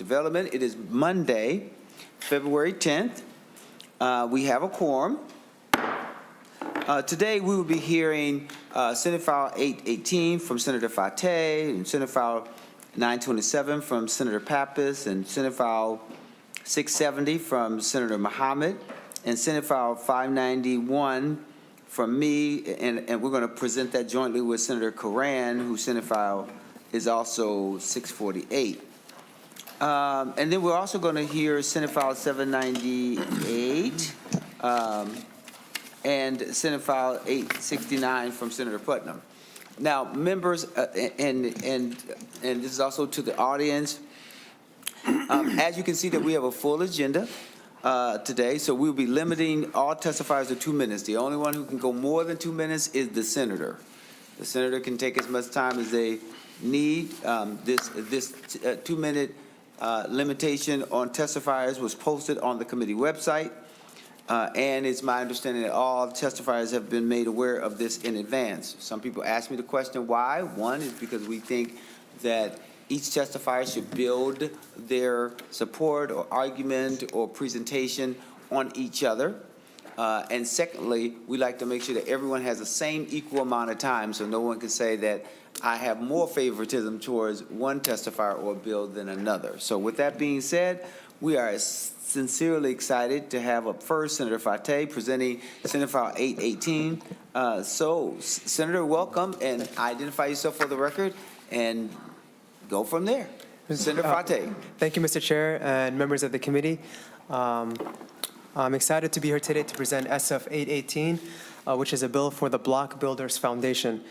Development. It is Monday, February 10th. We have a quorum. Today we will be hearing Senate File 818 from Senator Fateh, and Senate File 927 from Senator Pappas, and Senate File 670 from Senator Mohamed, and Senate File 591 from me, and we're going to present that jointly with Senator Koran, whose Senate File is also 648. And then we're also going to hear Senate File 798 and Senate File 869 from Senator Putnam. Now, members, and this is also to the audience, as you can see that we have a full agenda today, so we'll be limiting all testifiers to 2 minutes. The only one who can go more than 2 minutes is the senator. The senator can take as much time as they need. This 2-minute limitation on testifiers was posted on the committee website, and it's my understanding that all testifiers have been made aware of this in advance. Some people ask me the question why. One is because we think that each testifier should build their support or argument or presentation on each other. And secondly, we like to make sure that everyone has the same equal amount of time, so no one can say that I have more favoritism towards one testifier or bill than another. So with that being said, we are sincerely excited to have up first Senator Fateh presenting Senate File 818. So, Senator, welcome, and identify yourself for the record and go from there. Senator Fateh. Thank you, Mr. Chair and members of the committee. I'm excited to be here today to present SF 818, which is a bill for the Block Builders Foundation.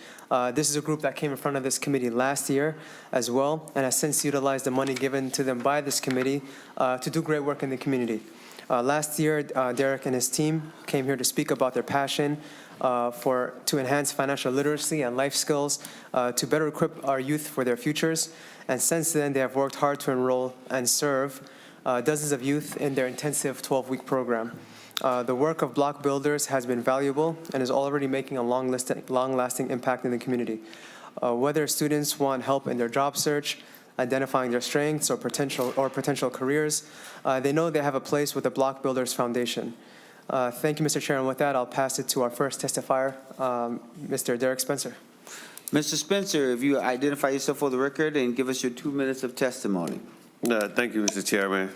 This is a group that came in front of this committee last year as well, and has since utilized the money given to them by this committee to do great work in the community. Last year, Derek and his team came here to speak about their passion to enhance financial literacy and life skills to better equip our youth for their futures. And since then, they have worked hard to enroll and serve dozens of youth in their intensive 12-week program. The work of block builders has been valuable and is already making a long-lasting impact in the community. Whether students want help in their job search, identifying their strengths or potential careers, they know they have a place with the Block Builders Foundation. Thank you, Mr. Chair, and with that, I'll pass it to our first testifier, Mr. Derek Spencer. Mr. Spencer, if you identify yourself for the record and give us your 2 minutes of testimony. Thank you, Mr. Chairman.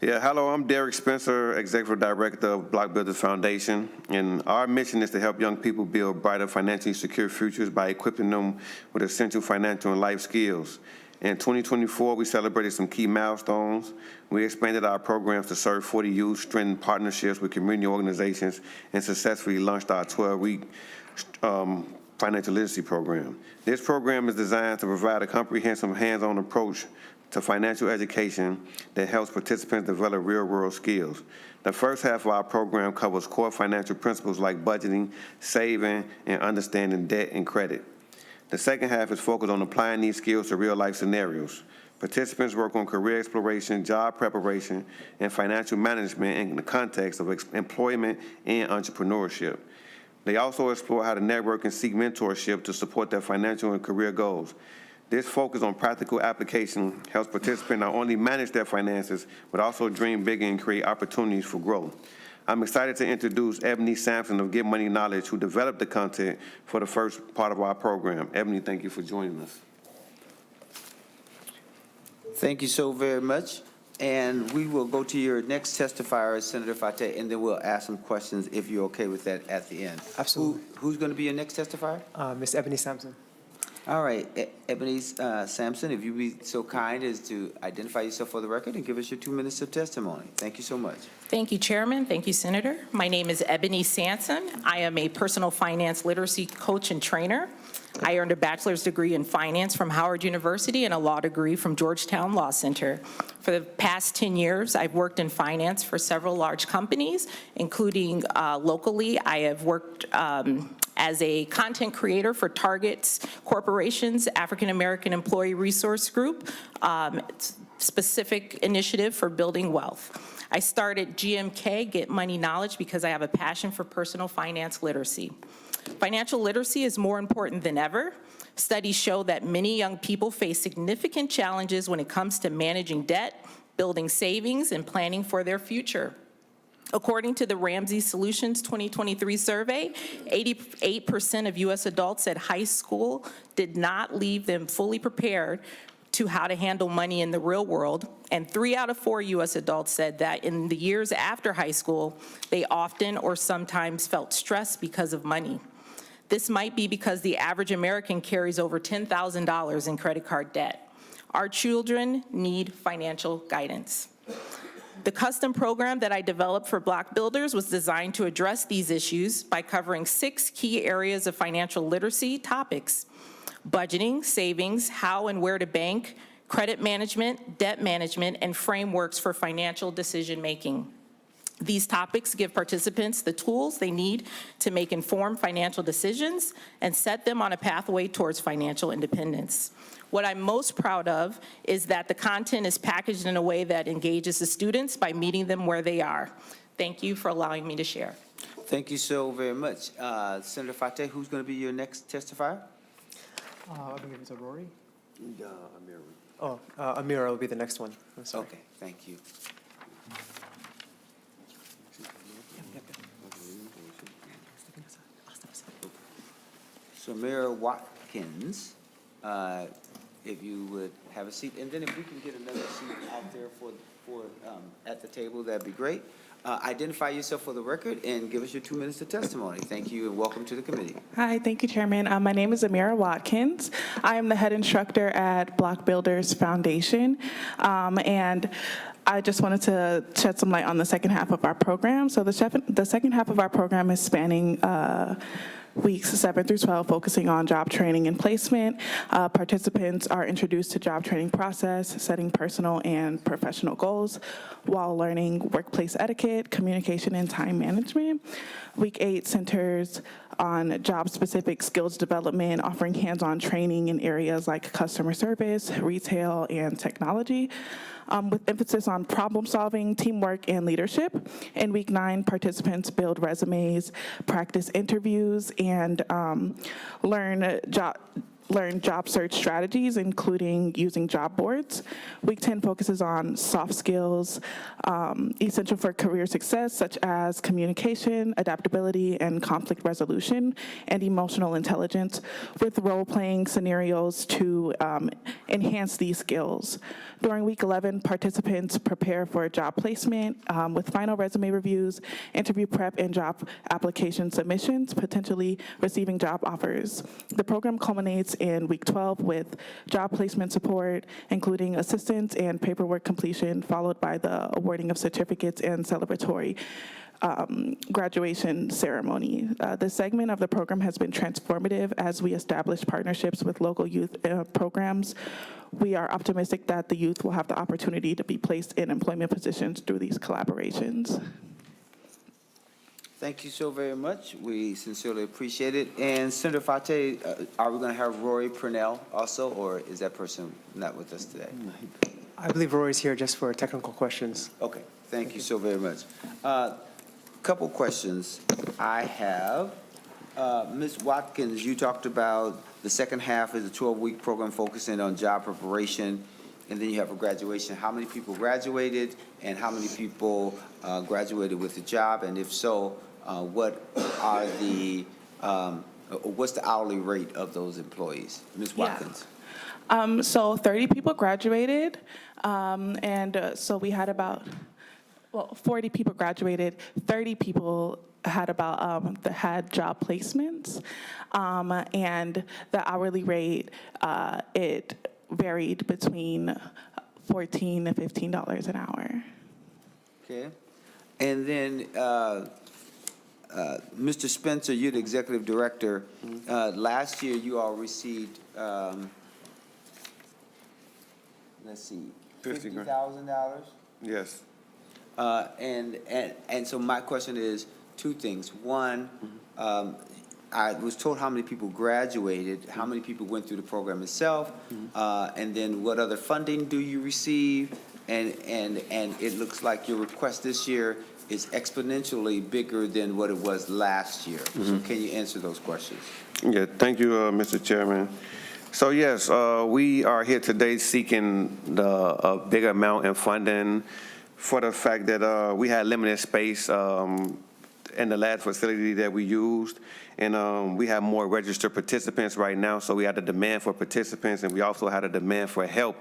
Hello, I'm Derek Spencer, Executive Director of Block Builders Foundation, and our mission is to help young people build brighter, financially secure futures by equipping them with essential financial and life skills. In 2024, we celebrated some key milestones. We expanded our programs to serve 40 youth, strengthened partnerships with community organizations, and successfully launched our 12-week financial literacy program. This program is designed to provide a comprehensive hands-on approach to financial education that helps participants develop real-world skills. The first half of our program covers core financial principles like budgeting, saving, and understanding debt and credit. The second half is focused on applying these skills to real-life scenarios. Participants work on career exploration, job preparation, and financial management in the context of employment and entrepreneurship. They also explore how to network and seek mentorship to support their financial and career goals. This focus on practical application helps participants not only manage their finances, but also dream bigger and create opportunities for growth. I'm excited to introduce Ebony Sampson of Get Money Knowledge, who developed the content for the first part of our program. Ebony, thank you for joining us. Thank you so very much. And we will go to your next testifier, Senator Fateh, and then we'll ask some questions if you're okay with that at the end. Absolutely. Who's going to be your next testifier? Ms. Ebony Sampson. All right, Ebony Sampson, if you'd be so kind as to identify yourself for the record and give us your 2 minutes of testimony. Thank you so much. Thank you, Chairman. Thank you, Senator. My name is Ebony Sampson. I am a personal finance literacy coach and trainer. I earned a bachelor's degree in finance from Howard University and a law degree from Georgetown Law Center. For the past 10 years, I've worked in finance for several large companies, including locally. I have worked as a content creator for Target's Corporation's African American Employee Resource Group, specific initiative for building wealth. I started GMK, Get Money Knowledge, because I have a passion for personal finance literacy. Financial literacy is more important than ever. Studies show that many young people face significant challenges when it comes to managing debt, building savings, and planning for their future. According to the Ramsey Solutions 2023 survey, 88% of U.S. adults said high school did not leave them fully prepared to how to handle money in the real world, and 3 out of 4 U.S. adults said that in the years after high school, they often or sometimes felt stressed because of money. This might be because the average American carries over $10,000 in credit card debt. Our children need financial guidance. The custom program that I developed for Block Builders was designed to address these issues by covering 6 key areas of financial literacy topics: budgeting, savings, how and where to bank, credit management, debt management, and frameworks for financial decision-making. These topics give participants the tools they need to make informed financial decisions and set them on a pathway towards financial independence. What I'm most proud of is that the content is packaged in a way that engages the students by meeting them where they are. Thank you for allowing me to share. Thank you so very much. Senator Fateh, who's going to be your next testifier? I believe it's Rory. Amira will be the next one. I'm sorry. Okay, thank you. So Mayor Watkins, if you would have a seat, and then if we can get another seat out there for at the table, that'd be great. Identify yourself for the record and give us your 2 minutes of testimony. Thank you and welcome to the committee. Hi, thank you, Chairman. My name is Amira Watkins. I am the head instructor at Block Builders Foundation, and I just wanted to shed some light on the second half of our program. So the second half of our program is spanning weeks 7 through 12, focusing on job training and placement. Participants are introduced to job training process, setting personal and professional goals while learning workplace etiquette, communication, and time management. Week 8 centers on job-specific skills development, offering hands-on training in areas like customer service, retail, and technology, with emphasis on problem-solving, teamwork, and leadership. In week 9, participants build resumes, practice interviews, and learn job search strategies, including using job boards. Week 10 focuses on soft skills, essential for career success, such as communication, adaptability, and conflict resolution, and emotional intelligence, with role-playing scenarios to enhance these skills. During week 11, participants prepare for job placement with final resume reviews, interview prep, and job application submissions, potentially receiving job offers. The program culminates in week 12 with job placement support, including assistance and paperwork completion, followed by the awarding of certificates and celebratory graduation ceremony. This segment of the program has been transformative as we establish partnerships with local youth programs. We are optimistic that the youth will have the opportunity to be placed in employment positions through these collaborations. Thank you so very much. We sincerely appreciate it. And Senator Fateh, are we going to have Rory Purnell also, or is that person not with us today? I believe Rory's here just for technical questions. Okay, thank you so very much. Couple questions I have. Ms. Watkins, you talked about the second half is a 12-week program focusing on job preparation, and then you have a graduation. How many people graduated, and how many people graduated with a job? And if so, what are the what's the hourly rate of those employees? Ms. Watkins. Yeah. So 30 people graduated, so we had about, 40 people graduated, 30 people had about had job placements, and the hourly rate it varied between $14 to $15 an hour. Okay, and then Mr. Spencer, you're the executive director. Last year, you all received let's see, $50,000. Yes. And so my question is two things. One, I was told how many people graduated, how many people went through the program itself, and then what other funding do you receive? And it looks like your request this year is exponentially bigger than what it was last year. So can you answer those questions? Yeah, thank you, Mr. Chairman. So yes, we are here today seeking a bigger amount in funding for the fact that we had limited space in the last facility that we used, and we have more registered participants right now, so we had a demand for participants, and we also had a demand for help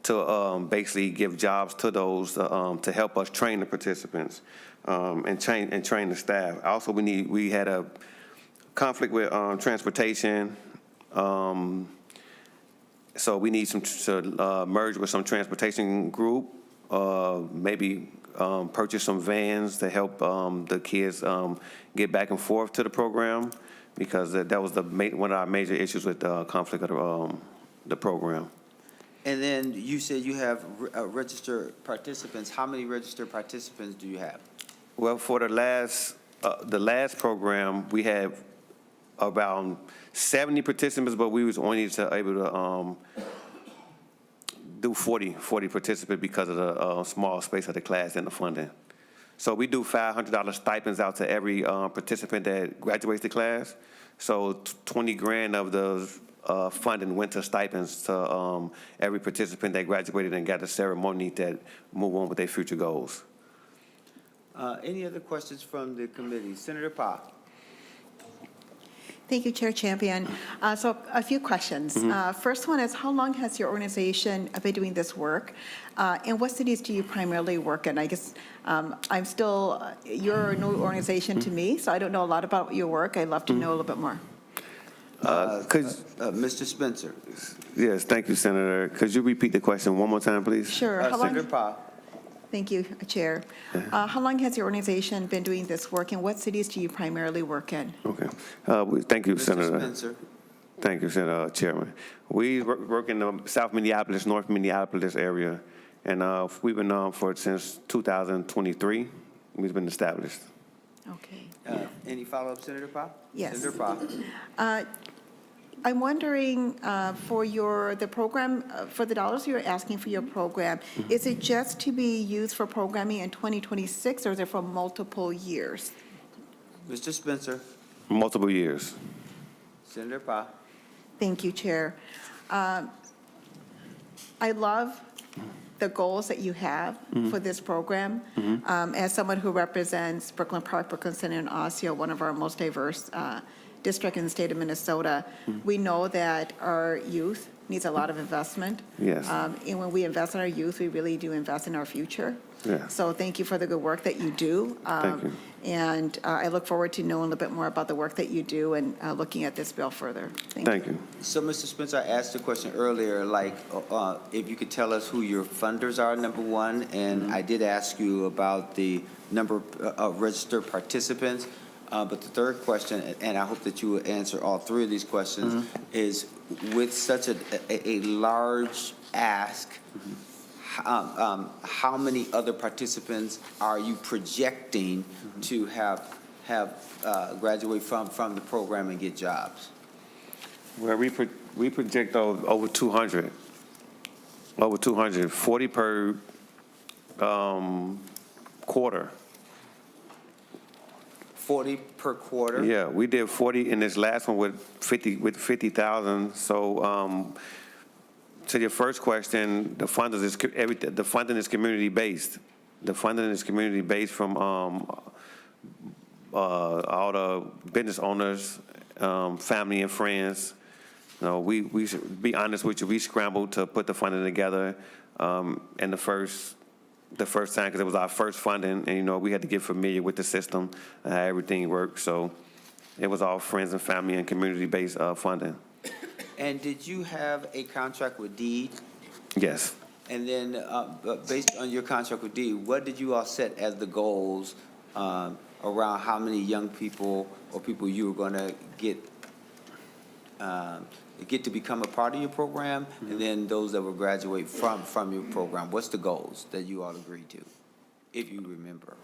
to basically give jobs to those to help us train the participants and train the staff. Also, we had a conflict with transportation, so we need to merge with some transportation group, maybe purchase some vans to help the kids get back and forth to the program, because that was one of our major issues with the conflict of the program. And then you said you have registered participants. How many registered participants do you have? Well, for the last program, we had around 70 participants, but we was only able to do 40 participants because of the small space of the class and the funding. So we do $500 stipends out to every participant that graduates the class. So 20 grand of the funding went to stipends to every participant that graduated and got a ceremony that move on with their future goals. Any other questions from the committee? Senator Pop. Thank you, Chair Champion. So a few questions. First one is, how long has your organization been doing this work? And what cities do you primarily work in? I guess you're a new organization to me, so I don't know a lot about your work. I'd love to know a little bit more. Mr. Spencer. Yes, thank you, Senator. Could you repeat the question one more time, please? Sure. Senator Pop. Thank you, Chair. How long has your organization been doing this work, and what cities do you primarily work in? Okay. Thank you, Mr. Senator. Spencer. Thank you, Senator Chairman. We work in the South Minneapolis, North Minneapolis area, and we've been on since 2023. We've been established. Okay. Any follow-up, Senator Pop? Yes. Senator Pop. I'm wondering for the program, for the dollars you're asking for your program, is it just to be used for programming in 2026, or is it for multiple years? Mr. Spencer. Multiple years. Senator Pop. Thank you, Chair. I love the goals that you have for this program. As someone who represents Brooklyn Park, Brooklyn Center, and Osseo, one of our most diverse district in the state of Minnesota, we know that our youth needs a lot of investment. Yes. And when we invest in our youth, we really do invest in our future. Yeah. So thank you for the good work that you do. Thank you. And I look forward to knowing a little bit more about the work that you do and looking at this bill further. Thank you. So, Mr. Spencer, I asked a question earlier, like, if you could tell us who your funders are, number one, and I did ask you about the number of registered participants. But the third question, and I hope that you will answer all three of these questions, is with such a large ask, how many other participants are you projecting to have graduate from the program and get jobs? Well, we project over 200. Over 200, 40 per quarter. 40 per quarter? Yeah, we did 40 in this last one with 50,000. So to your first question, the funding is community based. The funding is community based from all the business owners, family and friends. You know, we should be honest with you, we scrambled to put the funding together in the first time, because it was our first funding, and, you know, we had to get familiar with the system and how everything worked. So it was all friends and family and community-based funding. And did you have a contract with Deed? Yes. And then, based on your contract with Deed, what did you all set as the goals around how many young people or people you were going to get to become a part of your program, and then those that will graduate from your program? What's the goals that you all agreed to, if you remember?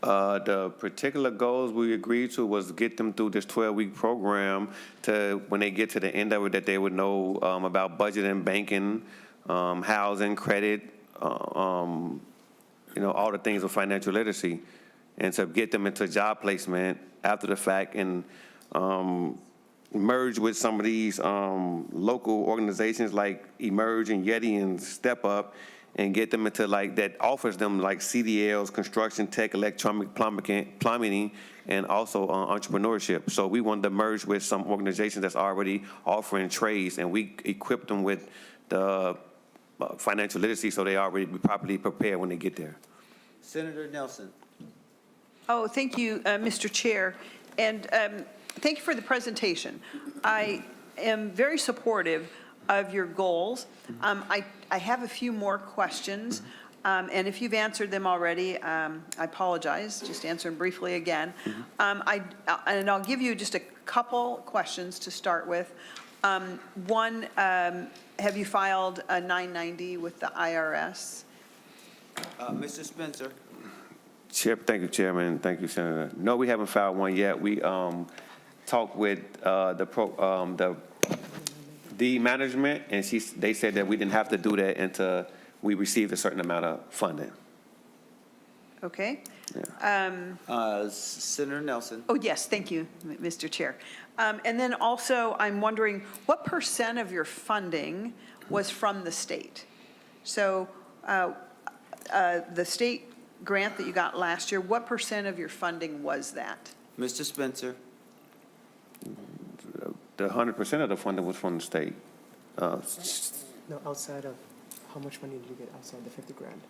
The particular goals we agreed to was get them through this 12-week program to, when they get to the end of it, that they would know about budgeting, banking, housing, credit, all the things of financial literacy, and to get them into job placement after the fact, and merge with some of these local organizations like Emerge and Yeti and Step Up, and get them into that offers them CDLs, construction, tech, electronic, plumbing, and also entrepreneurship. So we wanted to merge with some organizations that's already offering trades, and we equip them with the financial literacy so they already be properly prepared when they get there. Senator Nelson. Oh, thank you, Mr. Chair, and thank you for the presentation. I am very supportive of your goals. I have a few more questions, and if you've answered them already, I apologize. Just answer them briefly again. And I'll give you just a couple questions to start with. One, have you filed a 990 with the IRS? Mr. Spencer. Thank you, Chairman. Thank you, Senator. No, we haven't filed one yet. We talked with the management, and they said that we didn't have to do that until we received a certain amount of funding. Okay. Senator Nelson. Oh, yes, thank you, Mr. Chair. And then also, I'm wondering, what % of your funding was from the state? So the state grant that you got last year, what % of your funding was that? Mr. Spencer. The 100% of the funding was from the state. No, outside of, how much money did you get outside the 50 grand?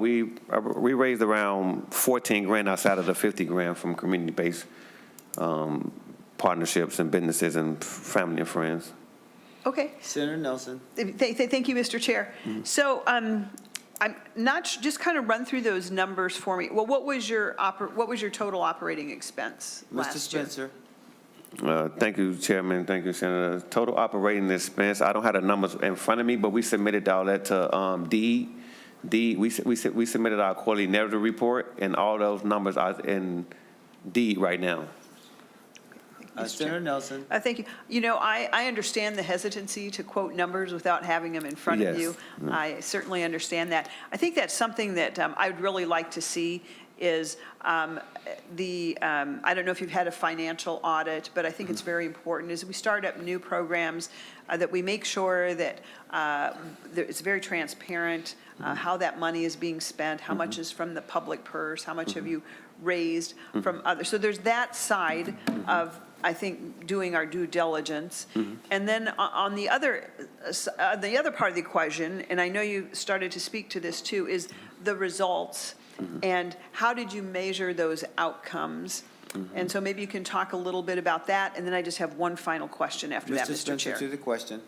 We raised around 14 grand outside of the 50 grand from community-based partnerships and businesses and family and friends. Okay. Senator Nelson. Thank you, Mr. Chair. So I'm not, just kind of run through those numbers for me. Well, what was your total operating expense last year? Mr. Spencer. Thank you, Chairman. Thank you, Senator. Total operating expense, I don't have the numbers in front of me, but we submitted all that to DEED. We submitted our quarterly narrative report, and all those numbers are in DEED right now. Senator Nelson. Thank you. You know, I understand the hesitancy to quote numbers without having them in front of you. Yes. I certainly understand that. I think that's something that I would really like to see is I don't know if you've had a financial audit, but I think it's very important as we start up new programs that we make sure that it's very transparent how that money is being spent, how much is from the public purse, how much have you raised from others. So there's that side of, I think, doing our due diligence. And then on the other part of the equation, and I know you started to speak to this too, is the results. And how did you measure those outcomes? And so maybe you can talk a little bit about that, and then I just have one final question after that, Mr. Chair. Spencer, to the question.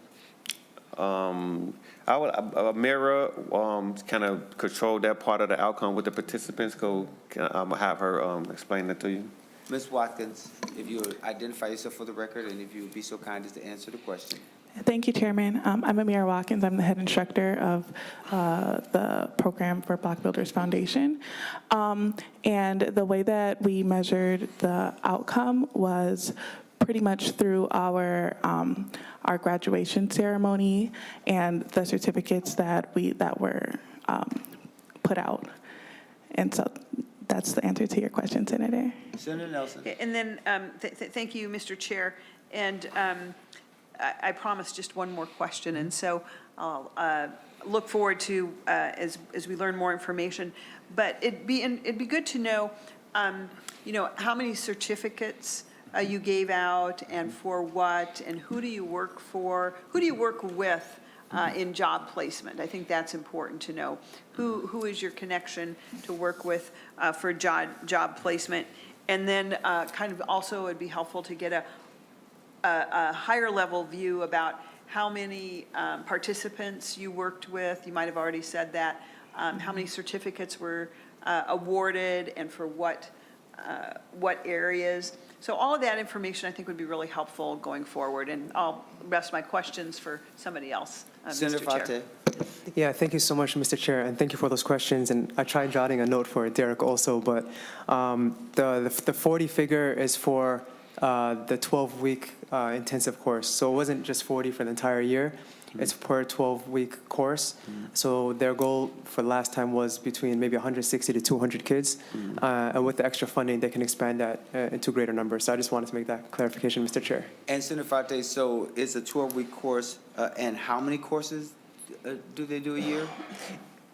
Mira kind of controlled that part of the outcome with the participants. I'm gonna have her explain that to you. Ms. Watkins, if you would identify yourself for the record, and if you would be so kind as to answer the question. Thank you, Chairman. I'm Amira Watkins. I'm the head instructor of the program for Block Builders Foundation. And the way that we measured the outcome was pretty much through our graduation ceremony and the certificates that were put out. And so that's the answer to your question, Senator. Senator Nelson. And then, thank you, Mr. Chair. And I promised just one more question, and so I'll look forward to as we learn more information. But it'd be good to know, how many certificates you gave out, and for what, and who do you work for? Who do you work with in job placement? I think that's important to know. Who is your connection to work with for job placement? And then kind of also it'd be helpful to get a higher level view about how many participants you worked with. You might have already said that. How many certificates were awarded, and for what areas? So all of that information I think would be really helpful going forward, and I'll rest my questions for somebody else, Senator Mr. Chair. Fateh. Yeah, thank you so much, Mr. Chair, and thank you for those questions. And I tried jotting a note for Derek also, but the 40 figure is for the 12-week intensive course. So it wasn't just 40 for the entire year. It's per 12-week course. So their goal for last time was between maybe 160 to 200 kids. And with the extra funding, they can expand that into greater numbers. So I just wanted to make that clarification, Mr. Chair. And Senator Fateh, so it's a 12-week course, and how many courses do they do a year?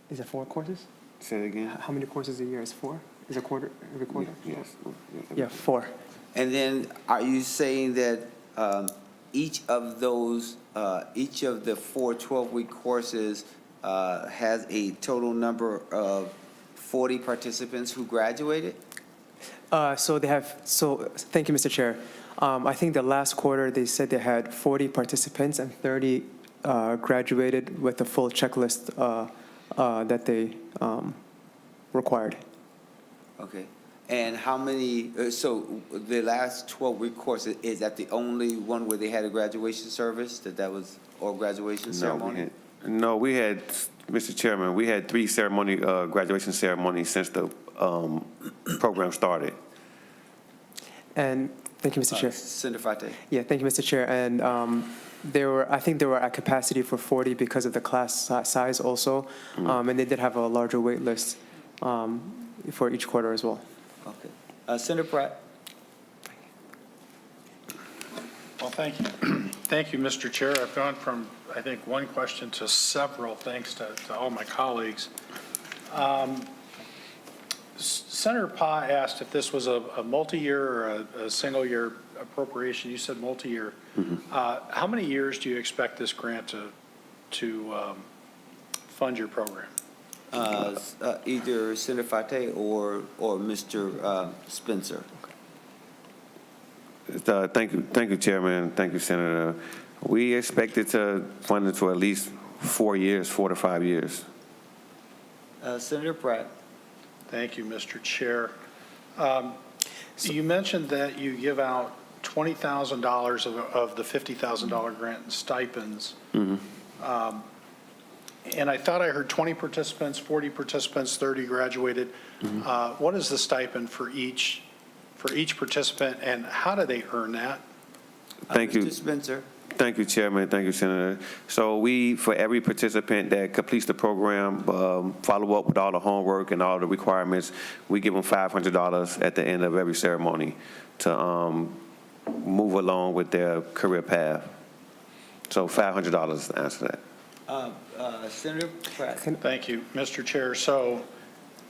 Is it 4 courses? Say it again? How many courses a year? Is 4? Is a quarter every quarter? Yes. Yeah, 4. And then are you saying that each of the 4 12-week courses has a total number of 40 participants who graduated? So thank you, Mr. Chair. I think the last quarter, they said they had 40 participants and 30 graduated with the full checklist that they required. Okay. And how many, so the last 12-week course, is that the only one where they had a graduation service, that was, or graduation ceremony? We had, Mr. Chairman, we had 3 graduation ceremonies since the program started. And thank you, Mr. Chair. Senator Fateh. Yeah, thank you, Mr. Chair. And I think they were at capacity for 40 because of the class size also. And they did have a larger wait list for each quarter as well. Okay. Senator Pratt. Well, thank you. Thank you, Mr. Chair. I've gone from, I think, one question to several, thanks to all my colleagues. Senator Pa asked if this was a multi-year or a single-year appropriation. You said multi-year. How many years do you expect this grant to fund your program? Either Senator Fateh or Mr. Spencer. Thank you, Chairman. Thank you, Senator. We expect it to fund it for at least 4 years, 4 to 5 years. Senator Pratt. Thank you, Mr. Chair. You mentioned that you give out $20,000 of the $50,000 grant in stipends. And I thought I heard 20 participants, 40 participants, 30 graduated. What is the stipend for each participant, and how do they earn that? Thank you. Mr. Spencer. Thank you, Chairman. Thank you, Senator. So for every participant that completes the program, follow up with all the homework and all the requirements, we give them $500 at the end of every ceremony to move along with their career path. So $500 is the answer to that. Senator Pratt. Thank you, Mr. Chair. So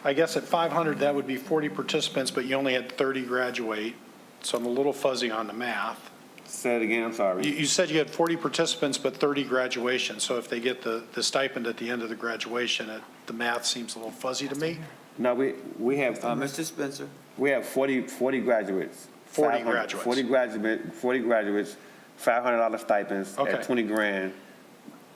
I guess at 500, that would be 40 participants, but you only had 30 graduate. So I'm a little fuzzy on the math. Say it again, I'm sorry. You said you had 40 participants, but 30 graduation. So if they get the stipend at the end of the graduation, the math seems a little fuzzy to me. No, we have, Mr. Spencer. we have 40 graduates. 40 graduates. 40 graduates, $500 stipends Okay. at 20 grand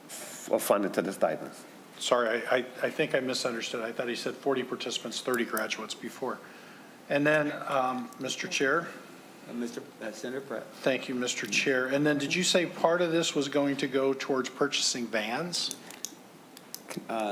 funded to the stipends. Sorry, I think I misunderstood. I thought he said 40 participants, 30 graduates before. And then, Mr. Chair. Senator Pratt. Thank you, Mr. Chair. And then did you say part of this was going to go towards purchasing vans?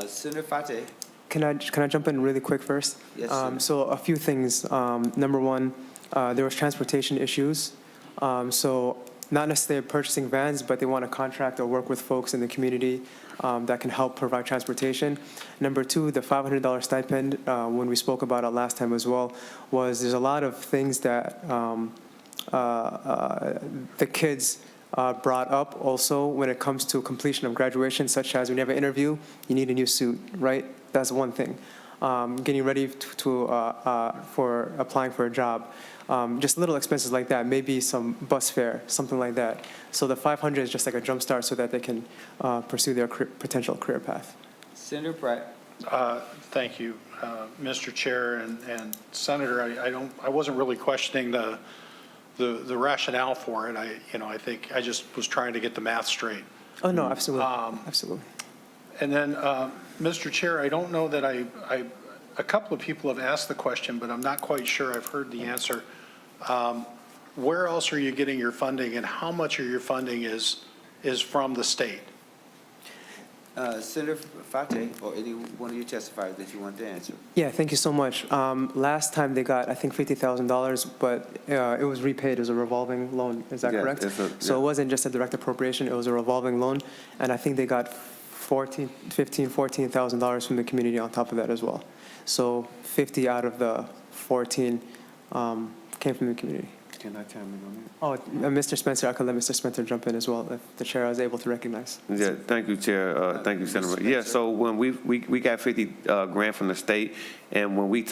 Senator Fateh. Can I jump in really quick first? Yes, sir. So a few things. Number one, there was transportation issues. So not necessarily purchasing vans, but they want to contract or work with folks in the community that can help provide transportation. Number two, the $500 stipend, when we spoke about it last time as well, was there's a lot of things that the kids brought up also when it comes to completion of graduation, such as when you have an interview, you need a new suit, right? That's one thing. Getting ready for applying for a job. Just little expenses like that, maybe some bus fare, something like that. So the 500 is just like a jump start so that they can pursue their potential career path. Senator Pratt. Thank you, Mr. Chair and Senator. I wasn't really questioning the rationale for it. I think I just was trying to get the math straight. Oh no, absolutely, absolutely. And then, Mr. Chair, I don't know that a couple of people have asked the question, but I'm not quite sure I've heard the answer. Where else are you getting your funding, and how much of your funding is from the state? Senator Fateh, or any one of you testifiers that you want to answer. Yeah, thank you so much. Last time they got, I think, $50,000, but it was repaid as a revolving loan. Is that Yeah, correct? So yeah. it wasn't just a direct appropriation, it was a revolving loan. And I think they got $14,000 from the community on top of that as well. So 50 out of the 14 came from the community. Can I chime in on that? Oh, Mr. Spencer, I could let Mr. Spencer jump in as well, if the chair was able to recognize. Yeah, thank you, Chair. Thank you, Senator. Yeah, so when we got 50 grant from the state, and when we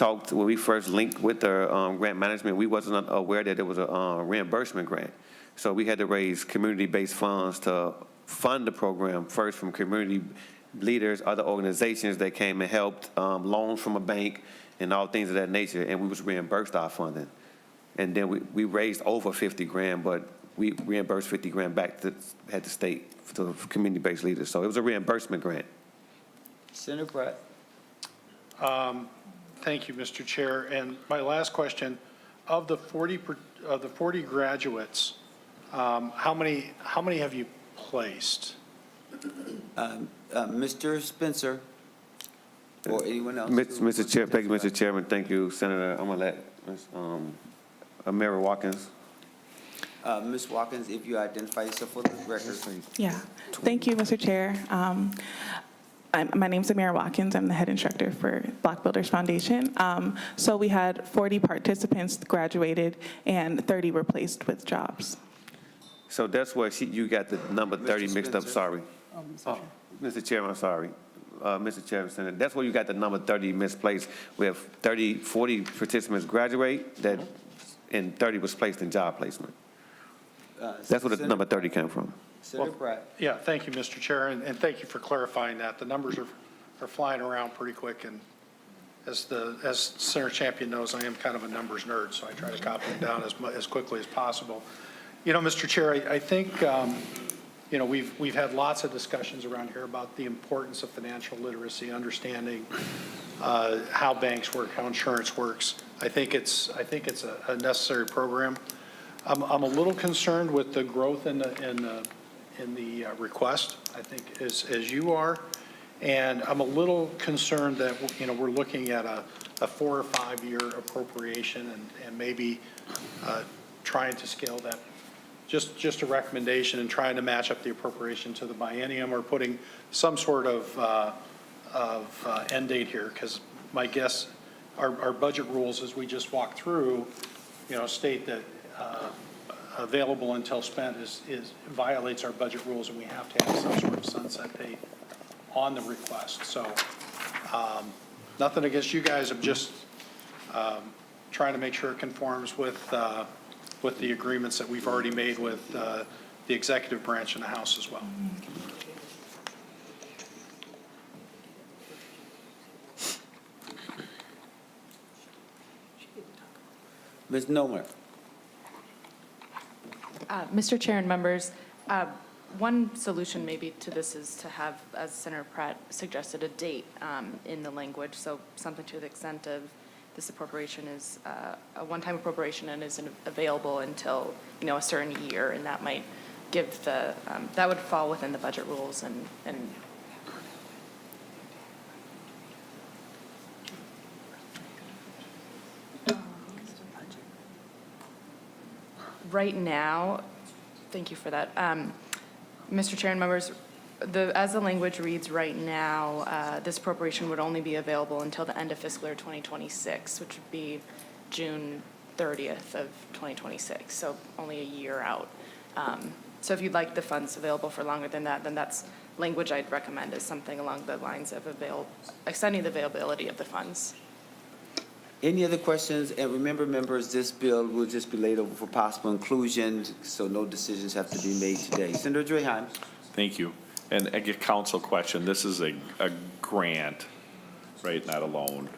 first linked with the grant management, we wasn't aware that it was a reimbursement grant. So we had to raise community-based funds to fund the program first from community leaders, other organizations that came and helped, loans from a bank, and all things of that nature, and we was reimbursed our funding. And then we raised over 50 grand, but we reimbursed 50 grand back to the state to community-based leaders. So it was a reimbursement grant. Senator Pratt. Thank you, Mr. Chair. And my last question, of the 40 graduates, how many have you placed? Mr. Spencer, or anyone else? Mr. Chair, thank you, Mr. Chairman. Thank you, Senator. I'm gonna let Mary Watkins. Ms. Watkins, if you identify yourself for the record. Yeah, thank you, Mr. Chair. My name's Amira Watkins. I'm the head instructor for Block Builders Foundation. So we had 40 participants graduated and 30 were placed with jobs. So that's where you got the number 30 Mr. mixed up, Spencer. sorry. Mr. Chairman, I'm sorry. Mr. Chairman, Senator, that's where you got the number 30 misplaced. We have 40 participants graduate, and 30 was placed in job placement. That's where the number 30 came from. Senator Pratt. Yeah, thank you, Mr. Chair, and thank you for clarifying that. The numbers are flying around pretty quick, and as Senator Champion knows, I am kind of a numbers nerd, so I try to copy them down as quickly as possible. You know, Mr. Chair, I think, you know, we've had lots of discussions around here about the importance of financial literacy, understanding how banks work, how insurance works. I think it's a necessary program. I'm a little concerned with the growth in the request, I think, as you are, and I'm a little concerned that, you know, we're looking at a 4 or 5 year appropriation and maybe trying to scale that. Just a recommendation and trying to match up the appropriation to the biennium or putting some sort of end date here, because my guess, our budget rules, as we just walked through, you know, state that available until spent violates our budget rules, and we have to have some sort of sunset date on the request. So nothing against you guys. I'm just trying to make sure it conforms with the agreements that we've already made with the executive branch in the House as well. Ms. Nomer. Mr. Chair and members, one solution maybe to this is to have, as Senator Pratt suggested, a date in the language, so something to the extent of this appropriation is a one-time appropriation and isn't available until, you know, a certain year, and that might give the, that would fall within the budget rules and right now, thank you for that. Mr. Chair and members, as the language reads right now, this appropriation would only be available until the end of fiscal year 2026, which would be June 30th of 2026, so only a year out. So if you'd like the funds available for longer than that, then that's language I'd recommend is something along the lines of extending the availability of the funds. Any other questions? And remember, members, this bill will just be laid over for possible inclusion, so no decisions have to be made today. Senator Draheim. Thank you. And a council question. This is a grant, right, not a loan.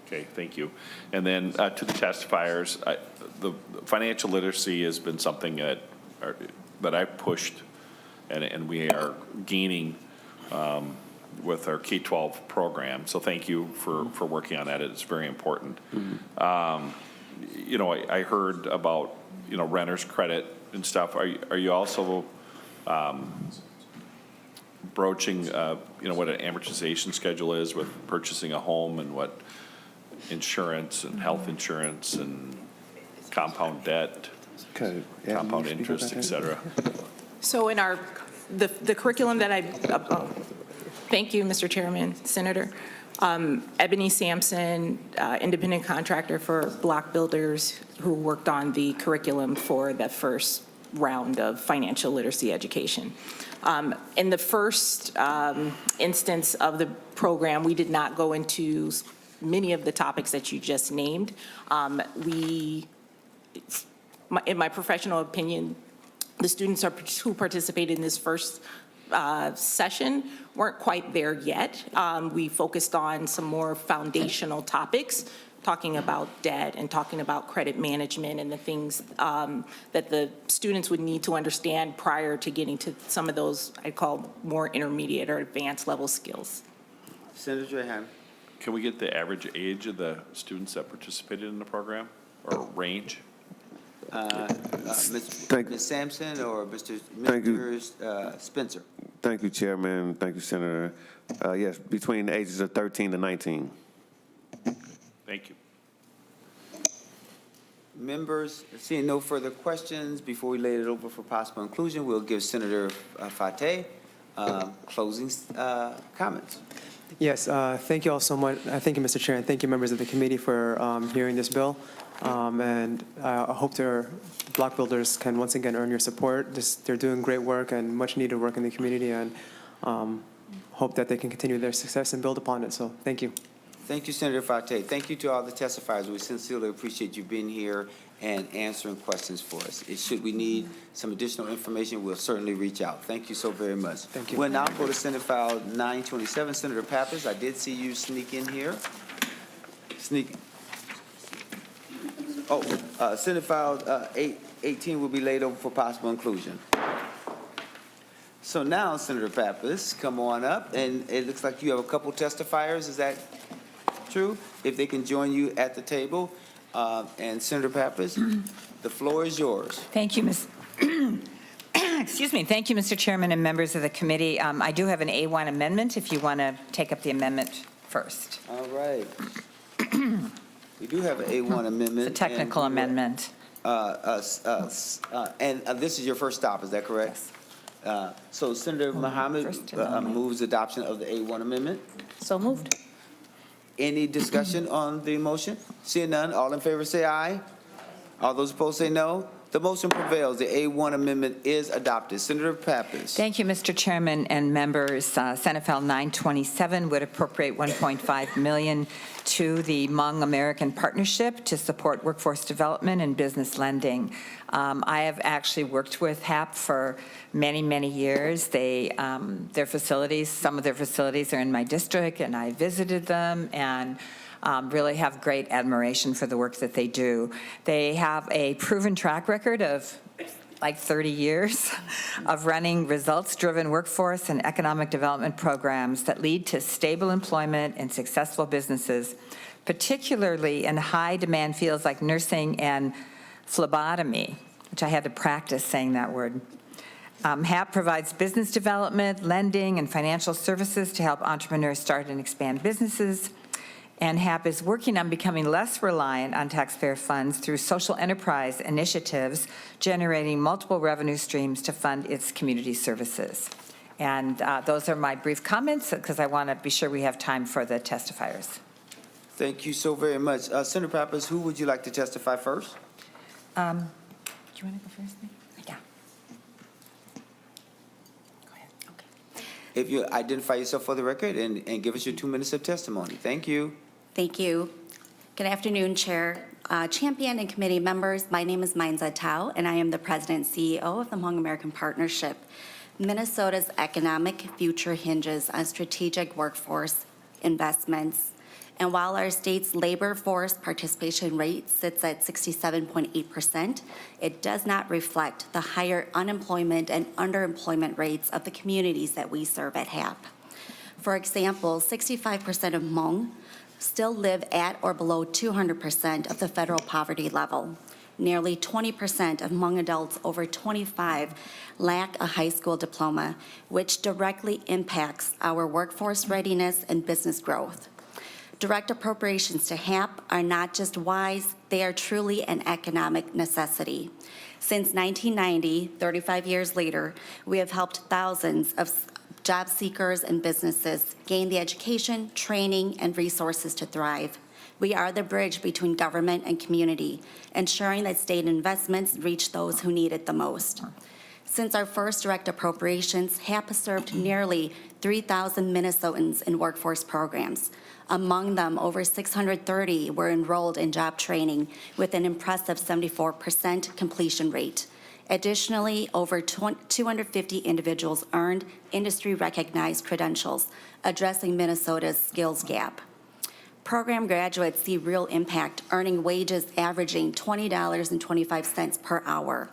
Okay, thank you. And then to the testifiers, the financial literacy has been something that I've pushed, and we are gaining with our K-12 program. So thank you for working on that. It's very important. Mm-hmm. You know, I heard about, you know, renter's credit and stuff. Are you also broaching, what an amortization schedule is with purchasing a home and what insurance and health insurance and compound debt, Okay. compound interest, et cetera. So in the curriculum that thank you, Mr. Chairman, Senator. Ebony Sampson, independent contractor for block builders, who worked on the curriculum for the first round of financial literacy education. In the first instance of the program, we did not go into many of the topics that you just named. In my professional opinion, the students who participated in this first session weren't quite there yet. We focused on some more foundational topics, talking about debt and talking about credit management and the things that the students would need to understand prior to getting to some of those, I call, more intermediate or advanced level skills. Senator Ham. Can we get the average age of the students that participated in the program, or range? Ms. Sampson or Mr. Spencer? Thank you, Chairman. Thank you, Senator. Yes, between the ages of 13 to 19. Thank you. Members, seeing no further questions, before we lay it over for possible inclusion, we'll give Senator Fateh closing comments. Yes, thank you all so much. Thank you, Mr. Chair, and thank you, members of the committee, for hearing this bill. And I hope the block builders can once again earn your support. They're doing great work and much needed work in the community, and hope that they can continue their success and build upon it. So thank you. Thank you, Senator Fateh. Thank you to all the testifiers. We sincerely appreciate you being here and answering questions for us. Should we need some additional information, we'll certainly reach out. Thank you so very much. Thank you. We'll now go to Senate File 927. Senator Pappas, I did see you sneak in here. Senate File 818 will be laid over for possible inclusion. So now, Senator Pappas, come on up, and it looks like you have a couple testifiers. Is that true? If they can join you at the table. And Senator Pappas, the floor is yours. Thank you, Excuse me. Thank you, Mr. Chairman and members of the committee. I do have an A1 amendment if you want to take up the amendment first. All right. We do have an A1 amendment. It's a technical amendment. And this is your first stop, is that correct? Yes. So Senator Mohamed moves adoption of the A1 amendment. So moved. Any discussion on the motion? Seeing none, all in favor say aye. All those opposed say no. The motion prevails. The A1 amendment is adopted. Senator Pappas. Thank you, Mr. Chairman and members. Senate File 927 would appropriate $1.5 million to the Hmong American Partnership to support workforce development and business lending. I have actually worked with HAP for many, many years. Their facilities, some of their facilities are in my district, and I visited them and really have great admiration for the work that they do. They have a proven track record of like 30 years of running results-driven workforce and economic development programs that lead to stable employment and successful businesses, particularly in high-demand fields like nursing and phlebotomy, which I had to practice saying that word. HAP provides business development, lending, and financial services to help entrepreneurs start and expand businesses. And HAP is working on becoming less reliant on taxpayer funds through social enterprise initiatives, generating multiple revenue streams to fund its community services. And those are my brief comments, because I want to be sure we have time for the testifiers. Thank you so very much. Senator Pappas, who would you like to testify first? Do you want to go first? Yeah. Go ahead. Okay. If you identify yourself for the record and give us your 2 minutes of testimony. Thank you. Thank you. Good afternoon, Chair, Champion, and committee members. My name is Mainza Tao, and I am the President and CEO of the Hmong American Partnership. Minnesota's economic future hinges on strategic workforce investments. And while our state's labor force participation rate sits at 67.8%, it does not reflect the higher unemployment and underemployment rates of the communities that we serve at HAP. For example, 65% of Hmong still live at or below 200% of the federal poverty level. nearly 20% of Hmong adults over 25 lack a high school diploma, which directly impacts our workforce readiness and business growth. Direct appropriations to HAP are not just wise, they are truly an economic necessity. Since 1990, 35 years later, we have helped thousands of job seekers and businesses gain the education, training, and resources to thrive. We are the bridge between government and community, ensuring that state investments reach those who need it the most. Since our first direct appropriations, HAP has served nearly 3,000 Minnesotans in workforce programs. Among them, over 630 were enrolled in job training with an impressive 74% completion rate. Additionally, over 250 individuals earned industry-recognized credentials, addressing Minnesota's skills gap. Program graduates see real impact, earning wages averaging $20.25 per hour.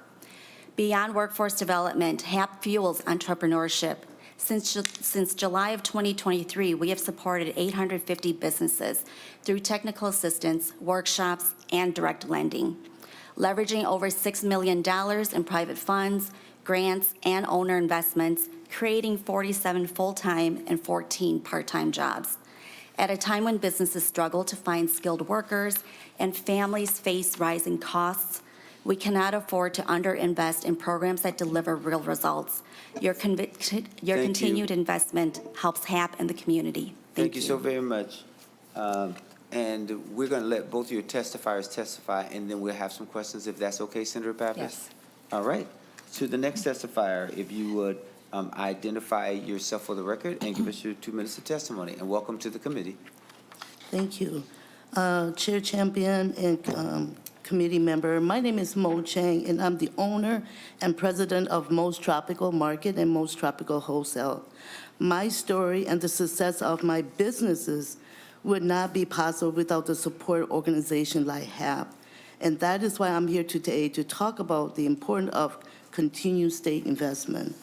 Beyond workforce development, HAP fuels entrepreneurship. Since July of 2023, we have supported 850 businesses through technical assistance, workshops, and direct lending, leveraging over $6 million in private funds, grants, and owner investments, creating 47 full-time and 14 part-time jobs. At a time when businesses struggle to find skilled workers and families face rising costs, we cannot afford to underinvest in programs that deliver real results. Your continued investment helps HAP and the community. Thank you so very much. And we're going to let both of your testifiers testify, and then we'll have some questions, if that's okay, Senator Pappas? Yes. All right. To the next testifier, if you would identify yourself for the record and give us your 2 minutes of testimony, and welcome to the committee. Thank you. Chair Champion and committee member, my name is Mo Chang, and I'm the owner and president of Most Tropical Market and Most Tropical Wholesale. My story and the success of my businesses would not be possible without the support organization like HAP. And that is why I'm here today to talk about the importance of continued state investment.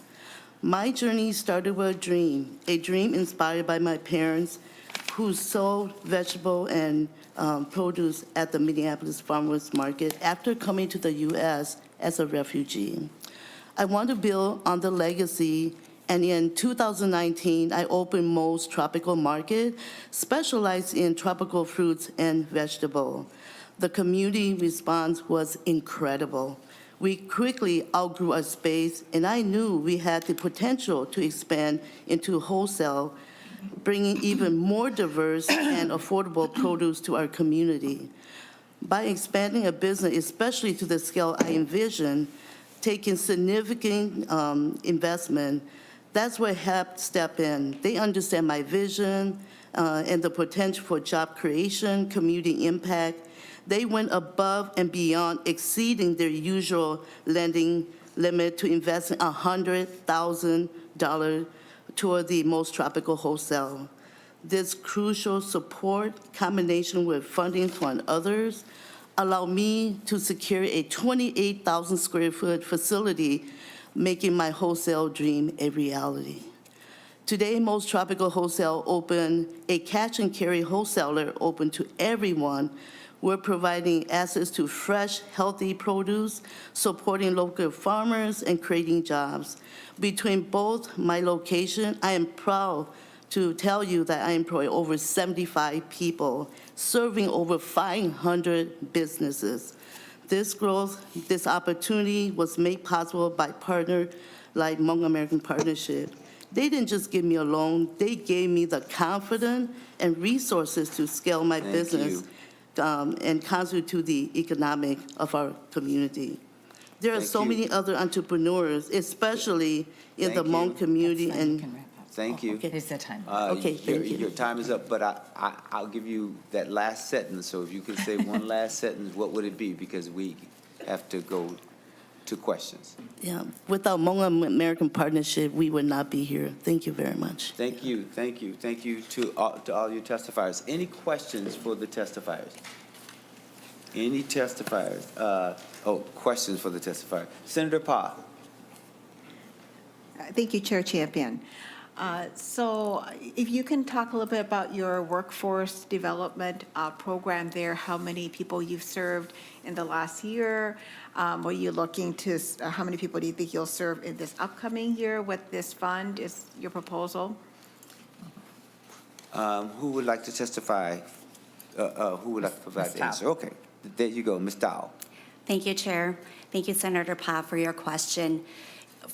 My journey started with a dream inspired by my parents who sold vegetable and produce at the Minneapolis Farmers Market after coming to the U.S. as a refugee. I want to build on the legacy, and in 2019, I opened Mo's Tropical Market, specialized in tropical fruits and vegetables. The community response was incredible. We quickly outgrew our space, and I knew we had the potential to expand into wholesale, bringing even more diverse and affordable produce to our community. By expanding a business, especially to the scale I envision, taking significant investment, that's where HAP step in. They understand my vision and the potential for job creation, community impact. They went above and beyond, exceeding their usual lending limit to invest in $100,000 toward the Most Tropical Wholesale. This crucial support, combination with funding from others, allowed me to secure a 28,000 square foot facility, making my wholesale dream a reality. Today, Most Tropical Wholesale opened a cash and carry wholesaler open to everyone. We're providing access to fresh, healthy produce, supporting local farmers, and creating jobs. Between both my location, I am proud to tell you that I employ over 75 people, serving over 500 businesses. This growth, this opportunity was made possible by partners like Hmong American Partnership. They didn't just give me a loan, they gave me the confidence and resources to scale my business and contribute to the economic of our community. There are so many other entrepreneurs, especially in the Hmong community. And Thank you. There's the time. Okay, thank you. Your time is up, but I'll give you that last sentence. So if you could say one last sentence, what would it be? Because we have to go to questions. Yeah, without Hmong American Partnership, we would not be here. Thank you very much. Thank you, thank you, thank you to all your testifiers. Any questions for the testifiers? Any testifiers? Questions for the testifier. Senator Pa. Thank you, Chair Champion. So if you can talk a little bit about your workforce development program there, how many people you've served in the last year? Were you looking to, how many people do you think you'll serve in this upcoming year with this fund is your proposal? Who would like to testify? Who would like to provide the answer? Okay, there you go, Ms. Dow. Thank you, Chair. Thank you, Senator Pa, for your question.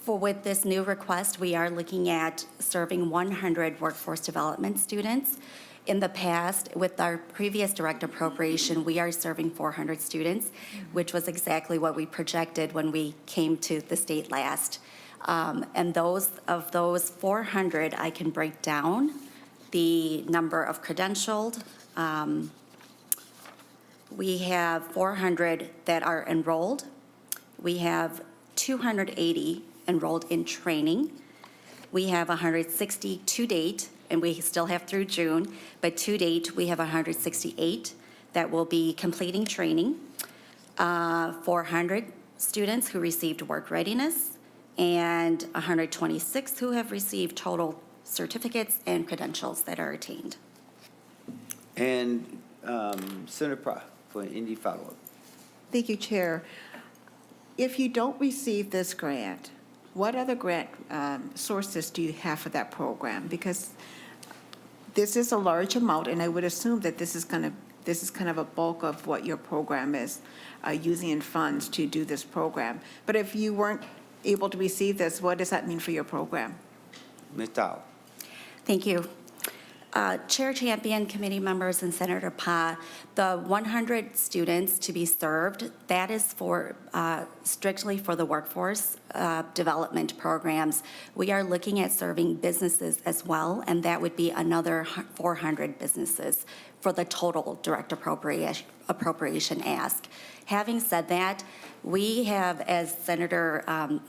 With this new request, we are looking at serving 100 workforce development students. In the past, with our previous direct appropriation, we are serving 400 students, which was exactly what we projected when we came to the state last. And of those 400, I can break down the number of credentialed. We have 400 that are enrolled. We have 280 enrolled in training. We have 160 to date, and we still have through June, but to date, we have 168 that will be completing training, 400 students who received work readiness, and 126 who have received total certificates and credentials that are attained. And Senator Pa for any follow-up. Thank you, Chair. If you don't receive this grant, what other grant sources do you have for that program? Because this is a large amount, and I would assume that this is kind of a bulk of what your program is using in funds to do this program. But if you weren't able to receive this, what does that mean for your program? Ms. Dow. Thank you. Chair Champion, committee members, and Senator Pa, the 100 students to be served, that is for strictly for the workforce development programs. We are looking at serving businesses as well, and that would be another 400 businesses for the total direct appropriation ask. Having said that, we have, as Senator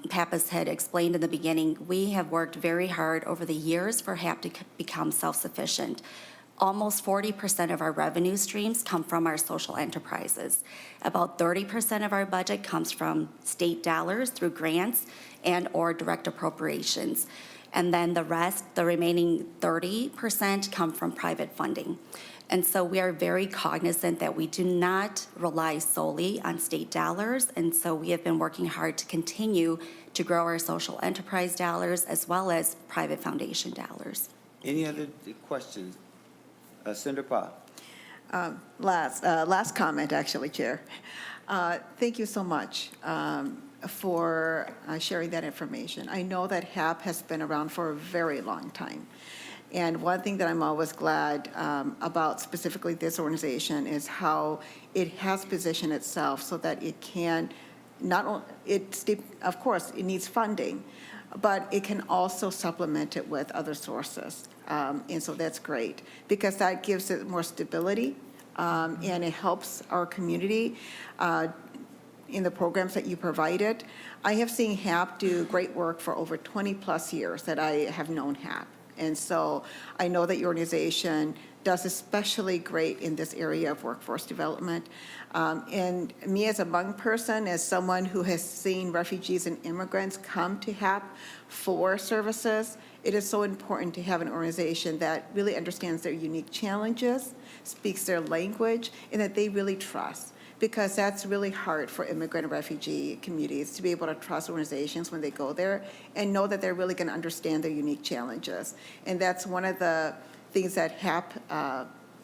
Pappas had explained in the beginning, we have worked very hard over the years for HAP to become self-sufficient. Almost 40% of our revenue streams come from our social enterprises. About 30% of our budget comes from state dollars through grants and or direct appropriations. And then the remaining 30% come from private funding. And so we are very cognizant that we do not rely solely on state dollars, and so we have been working hard to continue to grow our social enterprise dollars as well as private foundation dollars. Any other questions? Senator Pa. Last comment, actually, Chair. Thank you so much for sharing that information. I know that HAP has been around for a very long time. And one thing that I'm always glad about specifically this organization is how it has positioned itself so that it can not only, of course, it needs funding, but it can also supplement it with other sources. And so that's great because that gives it more stability and it helps our community in the programs that you provided. I have seen HAP do great work for over 20 plus years that I have known HAP. And so I know that your organization does especially great in this area of workforce development. And me as a Hmong person, as someone who has seen refugees and immigrants come to HAP for services, it is so important to have an organization that really understands their unique challenges, speaks their language, and that they really trust. Because that's really hard for immigrant and refugee communities to be able to trust organizations when they go there and know that they're really going to understand their unique challenges. And that's one of the things that HAP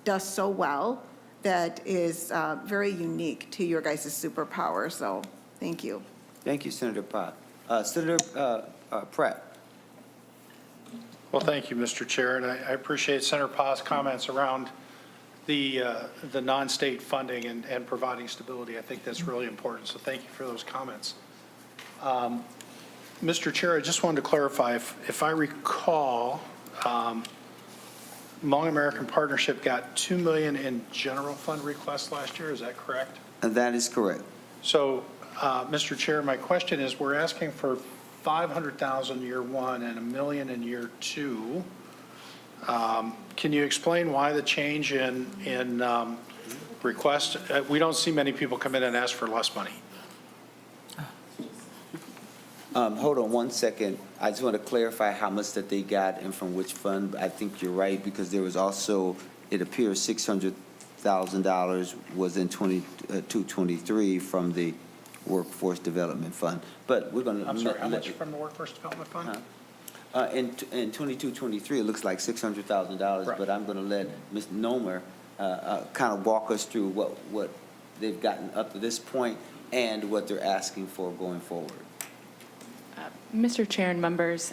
does so well that is very unique to your guys' superpower. So thank you. Thank you, Senator Pa. Senator Pratt. Well, thank you, Mr. Chair, and I appreciate Senator Pa's comments around the non-state funding and providing stability. I think that's really important, so thank you for those comments. Mr. Chair, I just wanted to clarify, if I recall, Hmong American Partnership got $2 million in general fund requests last year, is that correct? And that is correct. So, Mr. Chair, my question is, we're asking for $500,000 year one and $1 million in year two. Can you explain why the change in request? We don't see many people come in and ask for less money. Hold on one second. I just want to clarify how much that they got and from which fund. I think you're right, because there was also, it appears $600,000 was in 22-23 from the Workforce Development Fund. But we're going to. I'm sorry, how much from the Workforce Development Fund? In 22-23, it looks like $600,000. Right. But I'm going to let Ms. Nomer kind of walk us through what they've gotten up to this point and what they're asking for going forward. Mr. Chair and members,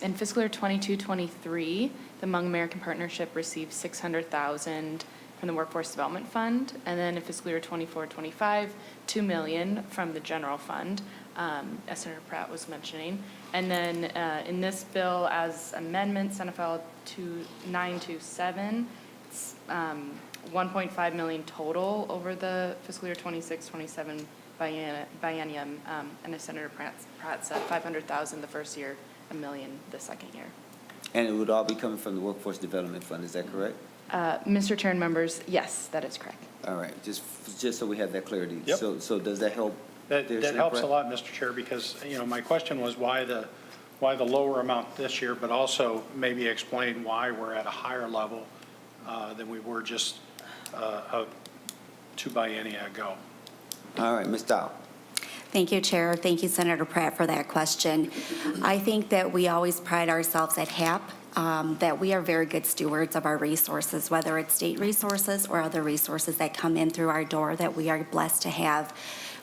in fiscal year 22-23, the Hmong American Partnership received $600,000 from the Workforce Development Fund, and then in fiscal year 24-25, $2 million from the general fund, as Senator Pratt was mentioning. And then in this bill, as amendment, Senate File 2927, it's $1.5 million total over the fiscal year 26-27 biennium, and as Senator Pratt said, $500,000 the first year, $1 million the second year. And it would all be coming from the Workforce Development Fund, is that correct? Mr. Chair and members, yes, that is correct. All right, just so we have that clarity. Yep. So does that help? That there, Senator helps a Pratt? lot, Mr. Chair, because, my question was why the lower amount this year, but also maybe explain why we're at a higher level than we were just 2 biennia ago. All right, Ms. Dow. Thank you, Chair. Thank you, Senator Pratt, for that question. I think that we always pride ourselves at HAP that we are very good stewards of our resources, whether it's state resources or other resources that come in through our door that we are blessed to have.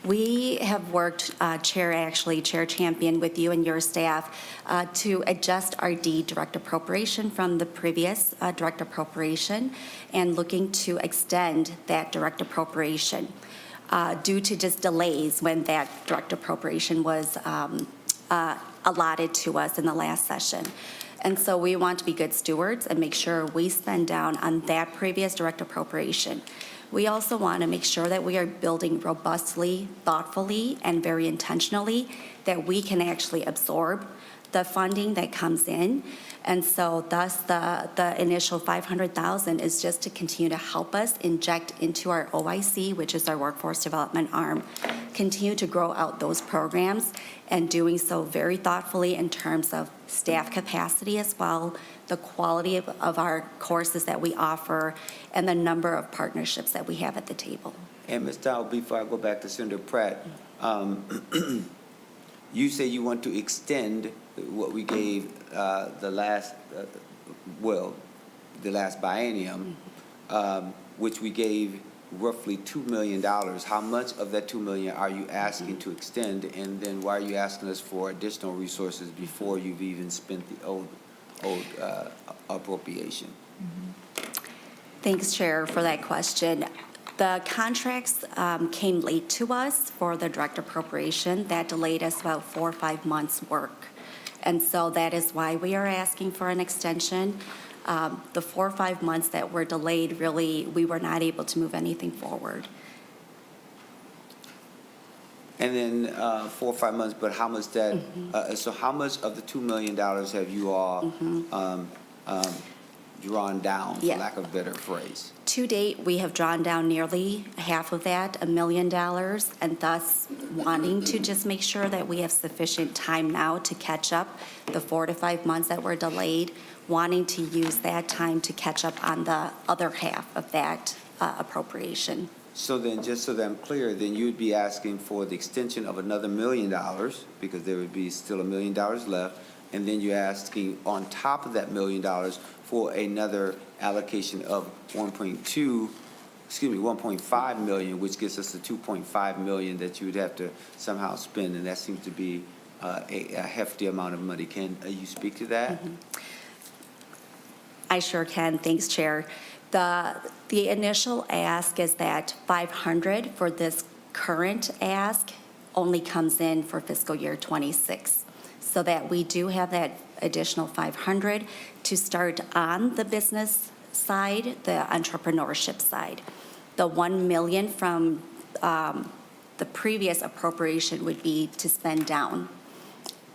We have worked, Chair Champion, with you and your staff to adjust our direct appropriation from the previous direct appropriation and looking to extend that direct appropriation due to just delays when that direct appropriation was allotted to us in the last session. And so we want to be good stewards and make sure we spend down on that previous direct appropriation. We also want to make sure that we are building robustly, thoughtfully, and very intentionally, that we can actually absorb the funding that comes in. And so thus the initial $500,000 is just to continue to help us inject into our OIC, which is our workforce development arm, continue to grow out those programs, and doing so very thoughtfully in terms of staff capacity as well, the quality of our courses that we offer, and the number of partnerships that we have at the table. And Ms. Dow, before I go back to Senator Pratt, you say you want to extend what we gave the last biennium, which we gave roughly $2 million. How much of that $2 million are you asking to extend? And then why are you asking us for additional resources before you've even spent the old appropriation? Thanks, Chair, for that question. The contracts came late to us for the direct appropriation. That delayed us about 4 or 5 months' work. And so that is why we are asking for an extension. The 4 or 5 months that were delayed, really, we were not able to move anything forward. And then 4 or 5 months, but how much that, so how much of the $2 million have you all drawn down, for lack of a better phrase? To date, we have drawn down nearly half of that, $1 million, and thus wanting to just make sure that we have sufficient time now to catch up the 4 to 5 months that were delayed, wanting to use that time to catch up on the other half of that appropriation. So then, just so that I'm clear, then you would be asking for the extension of another $1 million, because there would be still $1 million left, and then you're asking on top of that $1 million for another allocation of 1.5 million, which gets us to 2.5 million that you would have to somehow spend, and that seems to be a hefty amount of money. Can you speak to that? I sure can. Thanks, Chair. The initial ask is that 500 for this current ask only comes in for fiscal year 26, so that we do have that additional 500 to start on the business side, the entrepreneurship side. The 1 million from the previous appropriation would be to spend down.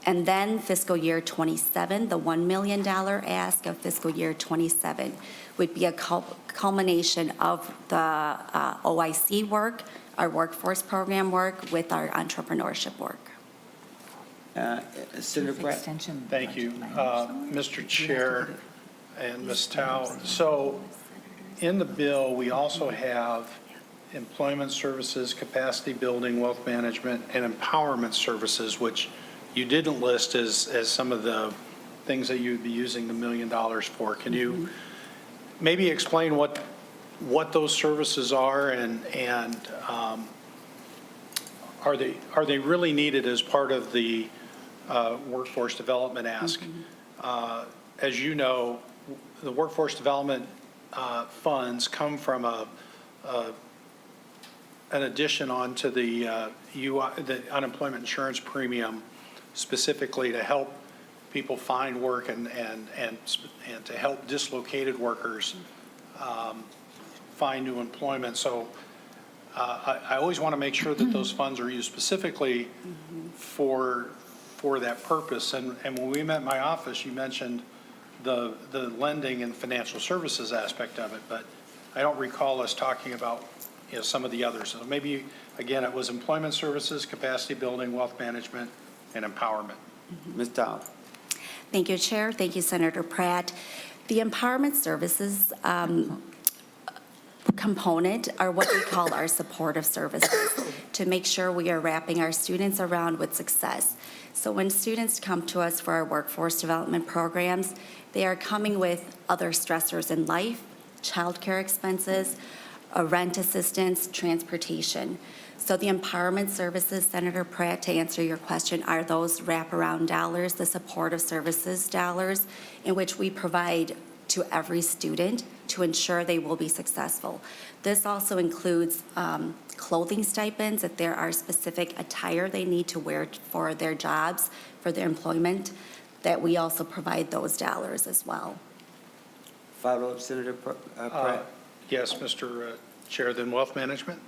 And then fiscal year 27, the $1 million ask of fiscal year 27 would be a culmination of the OIC work, our workforce program work, with our entrepreneurship work. Senator Pratt? Extension. Thank you, Mr. Chair and Ms. Tao. So in the bill, we also have employment services, capacity building, wealth management, and empowerment services, which you didn't list as some of the things that you'd be using the $1 million for. Can you maybe explain what those services are, and are they really needed as part of the workforce development ask? As you know, the workforce development funds come from an addition onto the the unemployment insurance premium, specifically to help people find work and to help dislocated workers find new employment. So I always want to make sure that those funds are used specifically for that purpose. And when we met in my office, you mentioned the lending and financial services aspect of it, but I don't recall us talking about some of the others. So maybe, again, it was employment services, capacity building, wealth management, and empowerment. Ms. Tao? Thank you, Chair. Thank you, Senator Pratt. The empowerment services component are what we call our supportive services to make sure we are wrapping our students around with success. So when students come to us for our workforce development programs, they are coming with other stressors in life, childcare expenses, rent assistance, transportation. So the empowerment services, Senator Pratt, to answer your question, are those wraparound dollars, the supportive services dollars, in which we provide to every student to ensure they will be successful. This also includes clothing stipends if there are specific attire they need to wear for their jobs, for their employment, that we also provide those dollars as well. Follow up, Senator Pratt? Yes, Mr. Chair, then wealth management?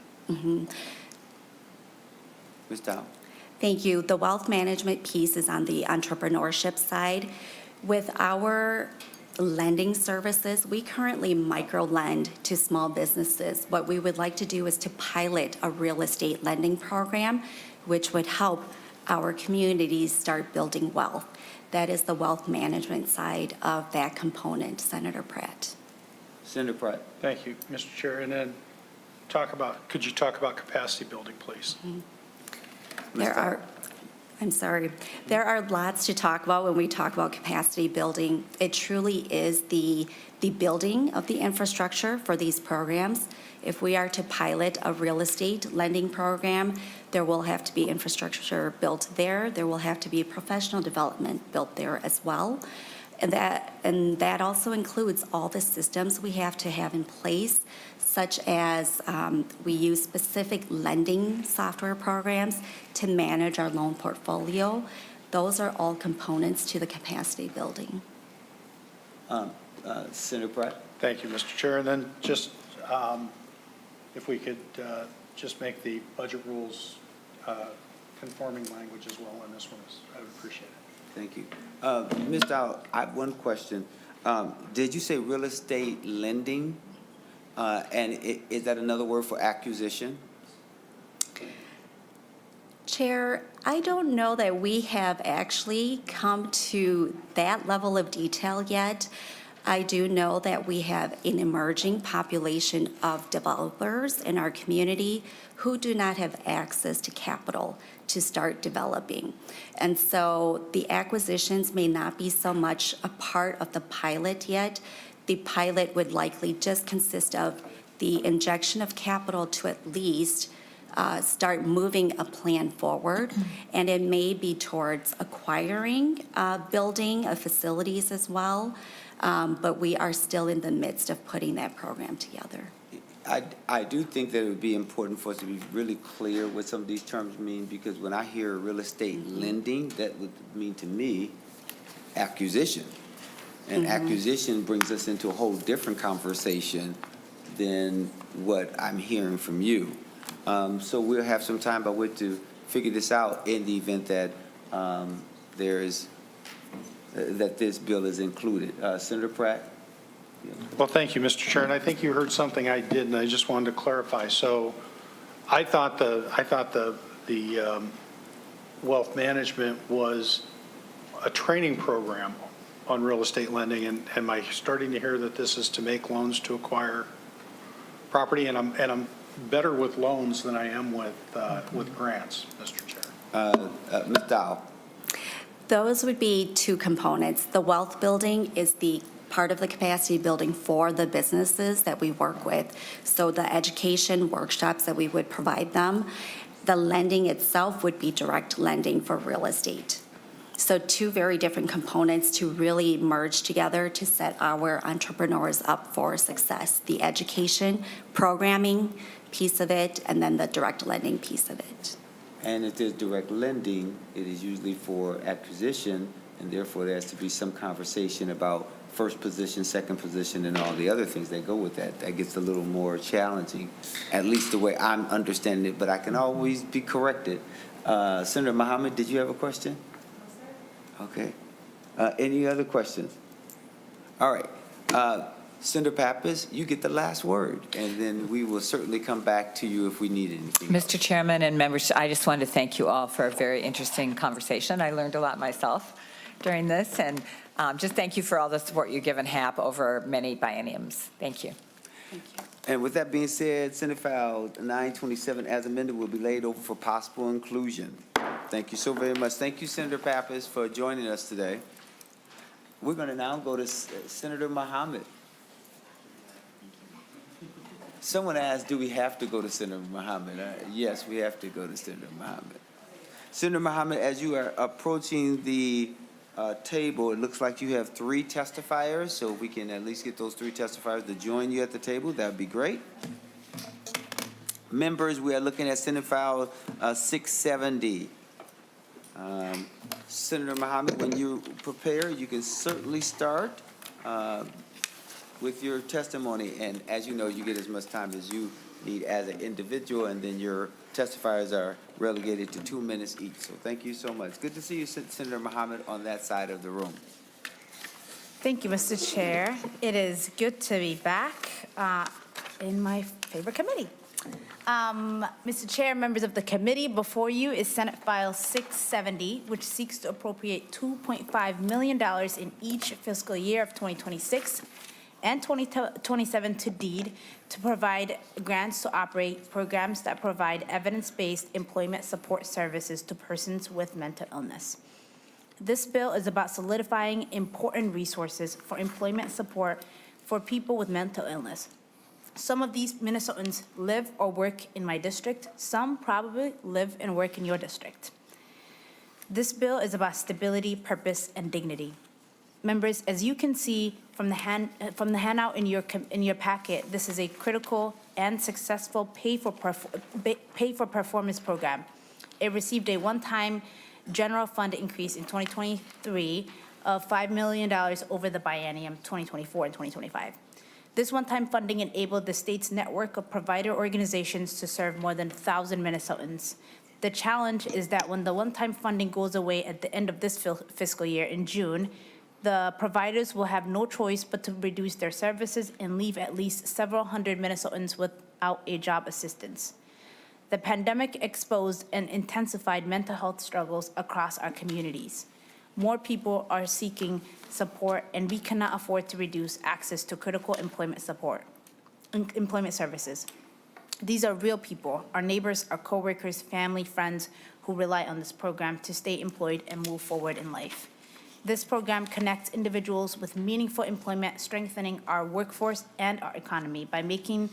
Ms. Tao? Thank you. The wealth management piece is on the entrepreneurship side. With our lending services, we currently micro-lend to small businesses. What we would like to do is to pilot a real estate lending program, which would help our communities start building wealth. That is the wealth management side of that component, Senator Pratt. Senator Pratt? Thank you, Mr. Chair. And then could you talk about capacity building, please? There are lots to talk about when we talk about capacity building. It truly is the building of the infrastructure for these programs. If we are to pilot a real estate lending program, there will have to be infrastructure built there. There will have to be professional development built there as well. And that also includes all the systems we have to have in place, such as we use specific lending software programs to manage our loan portfolio. Those are all components to the capacity building. Senator Pratt? Thank you, Mr. Chair. And then just if we could just make the budget rules conforming language as well on this one, I would appreciate it. Thank you. Ms. Dow, I have one question. Did you say real estate lending? And is that another word for acquisition? Chair, I don't know that we have actually come to that level of detail yet. I do know that we have an emerging population of developers in our community who do not have access to capital to start developing. And so the acquisitions may not be so much a part of the pilot yet. The pilot would likely just consist of the injection of capital to at least start moving a plan forward, and it may be towards acquiring building of facilities as well, but we are still in the midst of putting that program together. I do think that it would be important for us to be really clear what some of these terms mean, because when I hear real estate lending, that would mean to me acquisition. And acquisition brings us into a whole different conversation than what I'm hearing from you. So we'll have some time by which to figure this out in the event that that this bill is included. Senator Pratt? Well, thank you, Mr. Chair. And I think you heard something I did, and I just wanted to clarify. So I thought the wealth management was a training program on real estate lending, and am I starting to hear that this is to make loans to acquire property? And I'm better with loans than I am with grants, Mr. Chair. Ms. Dow. Those would be two components. The wealth building is the part of the capacity building for the businesses that we work with. So the education workshops that we would provide them, the lending itself would be direct lending for real estate. So two very different components to really merge together to set our entrepreneurs up for success. The education, programming piece of it, and then the direct lending piece of it. And if there's direct lending, it is usually for acquisition, and therefore there has to be some conversation about first position, second position, and all the other things that go with that. That gets a little more challenging, at least the way I'm understanding it, but I can always be corrected. Senator Mohamed, did you have a question? Okay. Any other questions? All right. Senator Pappas, you get the last word, and then we will certainly come back to you if we need anything. Mr. Chairman and members, I just wanted to thank you all for a very interesting conversation. I learned a lot myself during this, and just thank you for all the support you've given HAP over many bienniums. Thank you. Thank you. And with that being said, Senate File 927 as amended will be laid over for possible inclusion. Thank you so very much. Thank you, Senator Pappas, for joining us today. We're going to now go to Senator Mohamed. Someone asked, do we have to go to Senator Mohamed? Yes, we have to go to Senator Mohamed. Senator Mohamed, as you are approaching the table, it looks like you have 3 testifiers, so if we can at least get those 3 testifiers to join you at the table, that would be great. Members, we are looking at Senate File 670. Senator Mohamed, when you prepare, you can certainly start with your testimony, and as you know, you get as much time as you need as an individual, and then your testifiers are relegated to 2 minutes each. So thank you so much. Good to see you, Senator Mohamed, on that side of the room. Thank you, Mr. Chair. It is good to be back in my favorite committee. Mr. Chair, members of the committee, before you is Senate File 670, which seeks to appropriate $2.5 million in each fiscal year of 2026 and 2027 to deed to provide grants to operate programs that provide evidence-based employment support services to persons with mental illness. This bill is about solidifying important resources for employment support for people with mental illness. Some of these Minnesotans live or work in my district. Some probably live and work in your district. This bill is about stability, purpose, and dignity. Members, as you can see from the handout in your packet, this is a critical and successful pay for performance program. It received a one-time general fund increase in 2023 of $5 million over the biennium 2024 and 2025. This one-time funding enabled the state's network of provider organizations to serve more than 1,000 Minnesotans. The challenge is that when the one-time funding goes away at the end of this fiscal year in June, the providers will have no choice but to reduce their services and leave at least several hundred Minnesotans without a job assistance. The pandemic exposed and intensified mental health struggles across our communities. More people are seeking support, and we cannot afford to reduce access to critical employment services. These are real people, our neighbors, our coworkers, family, friends who rely on this program to stay employed and move forward in life. This program connects individuals with meaningful employment, strengthening our workforce and our economy. By making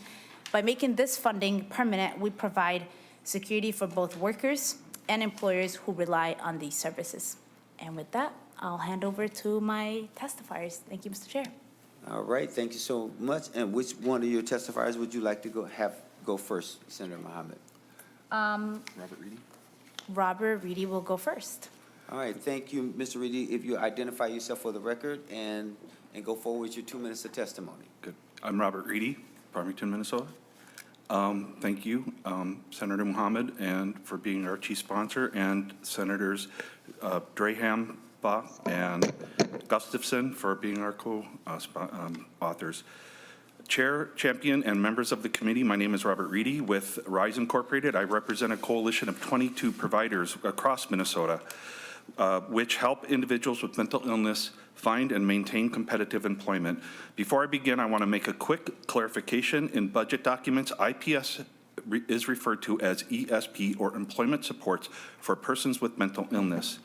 this funding permanent, we provide security for both workers and employers who rely on these services. And with that, I'll hand over to my testifiers. Thank you, Mr. Chair. All right, thank you so much. And which one of your testifiers would you like to go first, Senator Mohamed? Robert Reedy. Robert Reedy will go first. All right, thank you, Mr. Reedy. If you identify yourself for the record and go forward with your 2 minutes of testimony. Good. I'm Robert Reedy, Farmington, Minnesota. Thank you, Senator Mohamed, and for being our chief sponsor, and Senators Draham, Bach, and Gustafson for being our co-authors. Chair, Champion, and members of the committee, my name is Robert Reedy with Rise Incorporated. I represent a coalition of 22 providers across Minnesota, which help individuals with mental illness find and maintain competitive employment. Before I begin, I want to make a quick clarification. In budget documents, IPS is referred to as ESP, or Employment Supports for Persons with Mental Illness.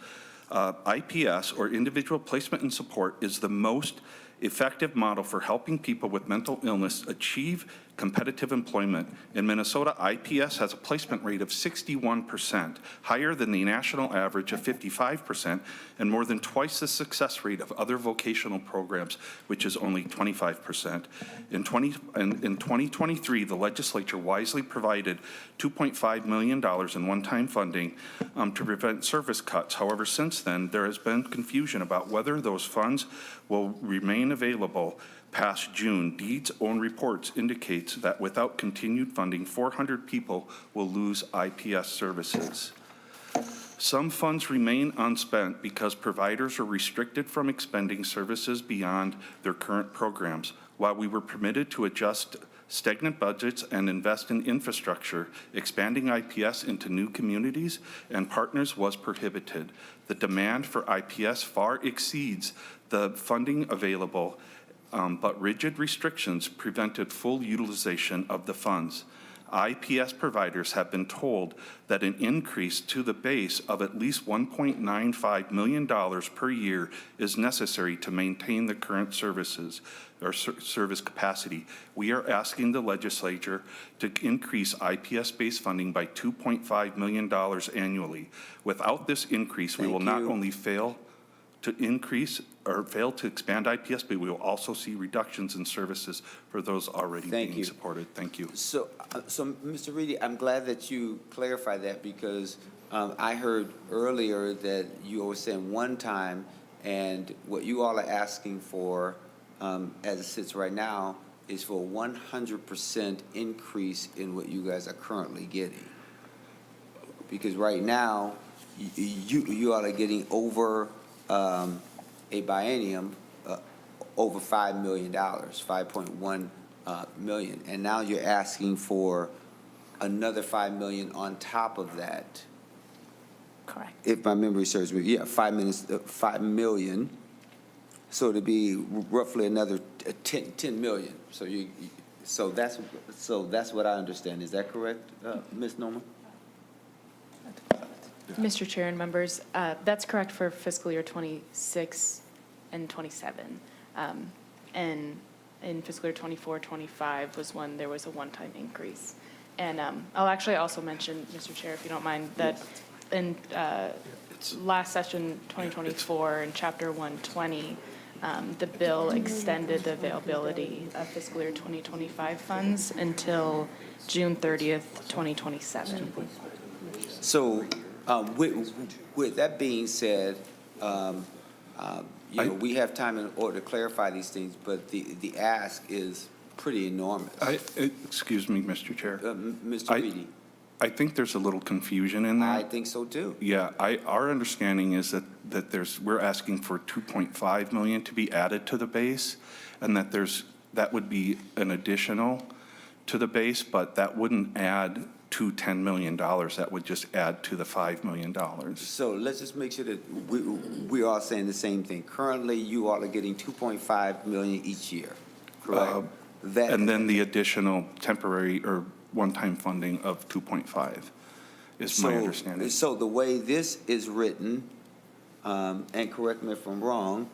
IPS, or Individual Placement and Support, is the most effective model for helping people with mental illness achieve competitive employment. In Minnesota, IPS has a placement rate of 61%, higher than the national average of 55%, and more than twice the success rate of other vocational programs, which is only 25%. In 2023, the legislature wisely provided $2.5 million in one-time funding to prevent service cuts. However, since then, there has been confusion about whether those funds will remain available past June. Deed's own reports indicates that without continued funding, 400 people will lose IPS services. Some funds remain unspent because providers are restricted from expending services beyond their current programs. While we were permitted to adjust stagnant budgets and invest in infrastructure, expanding IPS into new communities and partners was prohibited. The demand for IPS far exceeds the funding available, but rigid restrictions prevented full utilization of the funds. IPS providers have been told that an increase to the base of at least $1.95 million per year is necessary to maintain the current services or service capacity. We are asking the legislature to increase IPS-based funding by $2.5 million annually. Without this increase, we will not only fail to increase or fail to expand IPS, but we will also see reductions in services for those already being supported. Thank you. So, Mr. Reedy, I'm glad that you clarified that, because I heard earlier that you were saying one time, and what you all are asking for, as it sits right now, is for a 100% increase in what you guys are currently getting. Because right now, you all are getting over a biennium over $5 million, 5.1 million, and now you're asking for another 5 million on top of that. Correct. If my memory serves me, yeah, 5 million. So to be roughly another 10 million. So that's what I understand. Is that correct, Ms. Norman? Mr. Chair and members, that's correct for fiscal year 26 and 27. And in fiscal year 24, 25 was when there was a one-time increase. And I'll actually also mention, Mr. Chair, if you don't mind, that in last session 2024 in Chapter 120, the bill extended the availability of fiscal year 2025 funds until June 30th, 2027. So with that being said, we have time in order to clarify these things, but the ask is pretty enormous. Excuse me, Mr. Chair. Mr. Reedy. I think there's a little confusion in that. I think so too. Yeah, our understanding is that we're asking for 2.5 million to be added to the base, and that would be an additional to the base, but that wouldn't add to $10 million. That would just add to the $5 million. So let's just make sure that we are saying the same thing. Currently, you all are getting 2.5 million each year, correct? And then the additional temporary or one-time funding of 2.5 is my understanding. So the way this is written, and correct me if I'm wrong,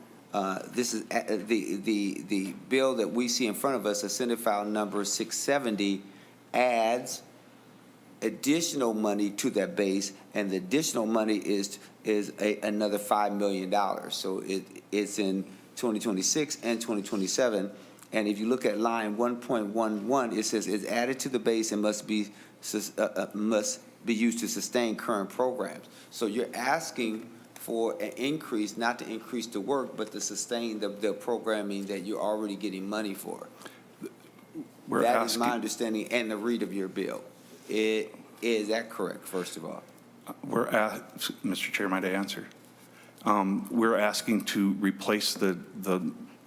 this is the bill that we see in front of us, Senate File number 670, adds additional money to that base, and the additional money is another $5 million. So it's in 2026 and 2027. And if you look at line 1.11, it says it's added to the base and must be used to sustain current programs. So you're asking for an increase, not to increase the work, but to sustain the programming that you're already getting money for. That is my understanding and the read of your bill. Is that correct, first of all? Mr. Chair, might I answer? We're asking to replace the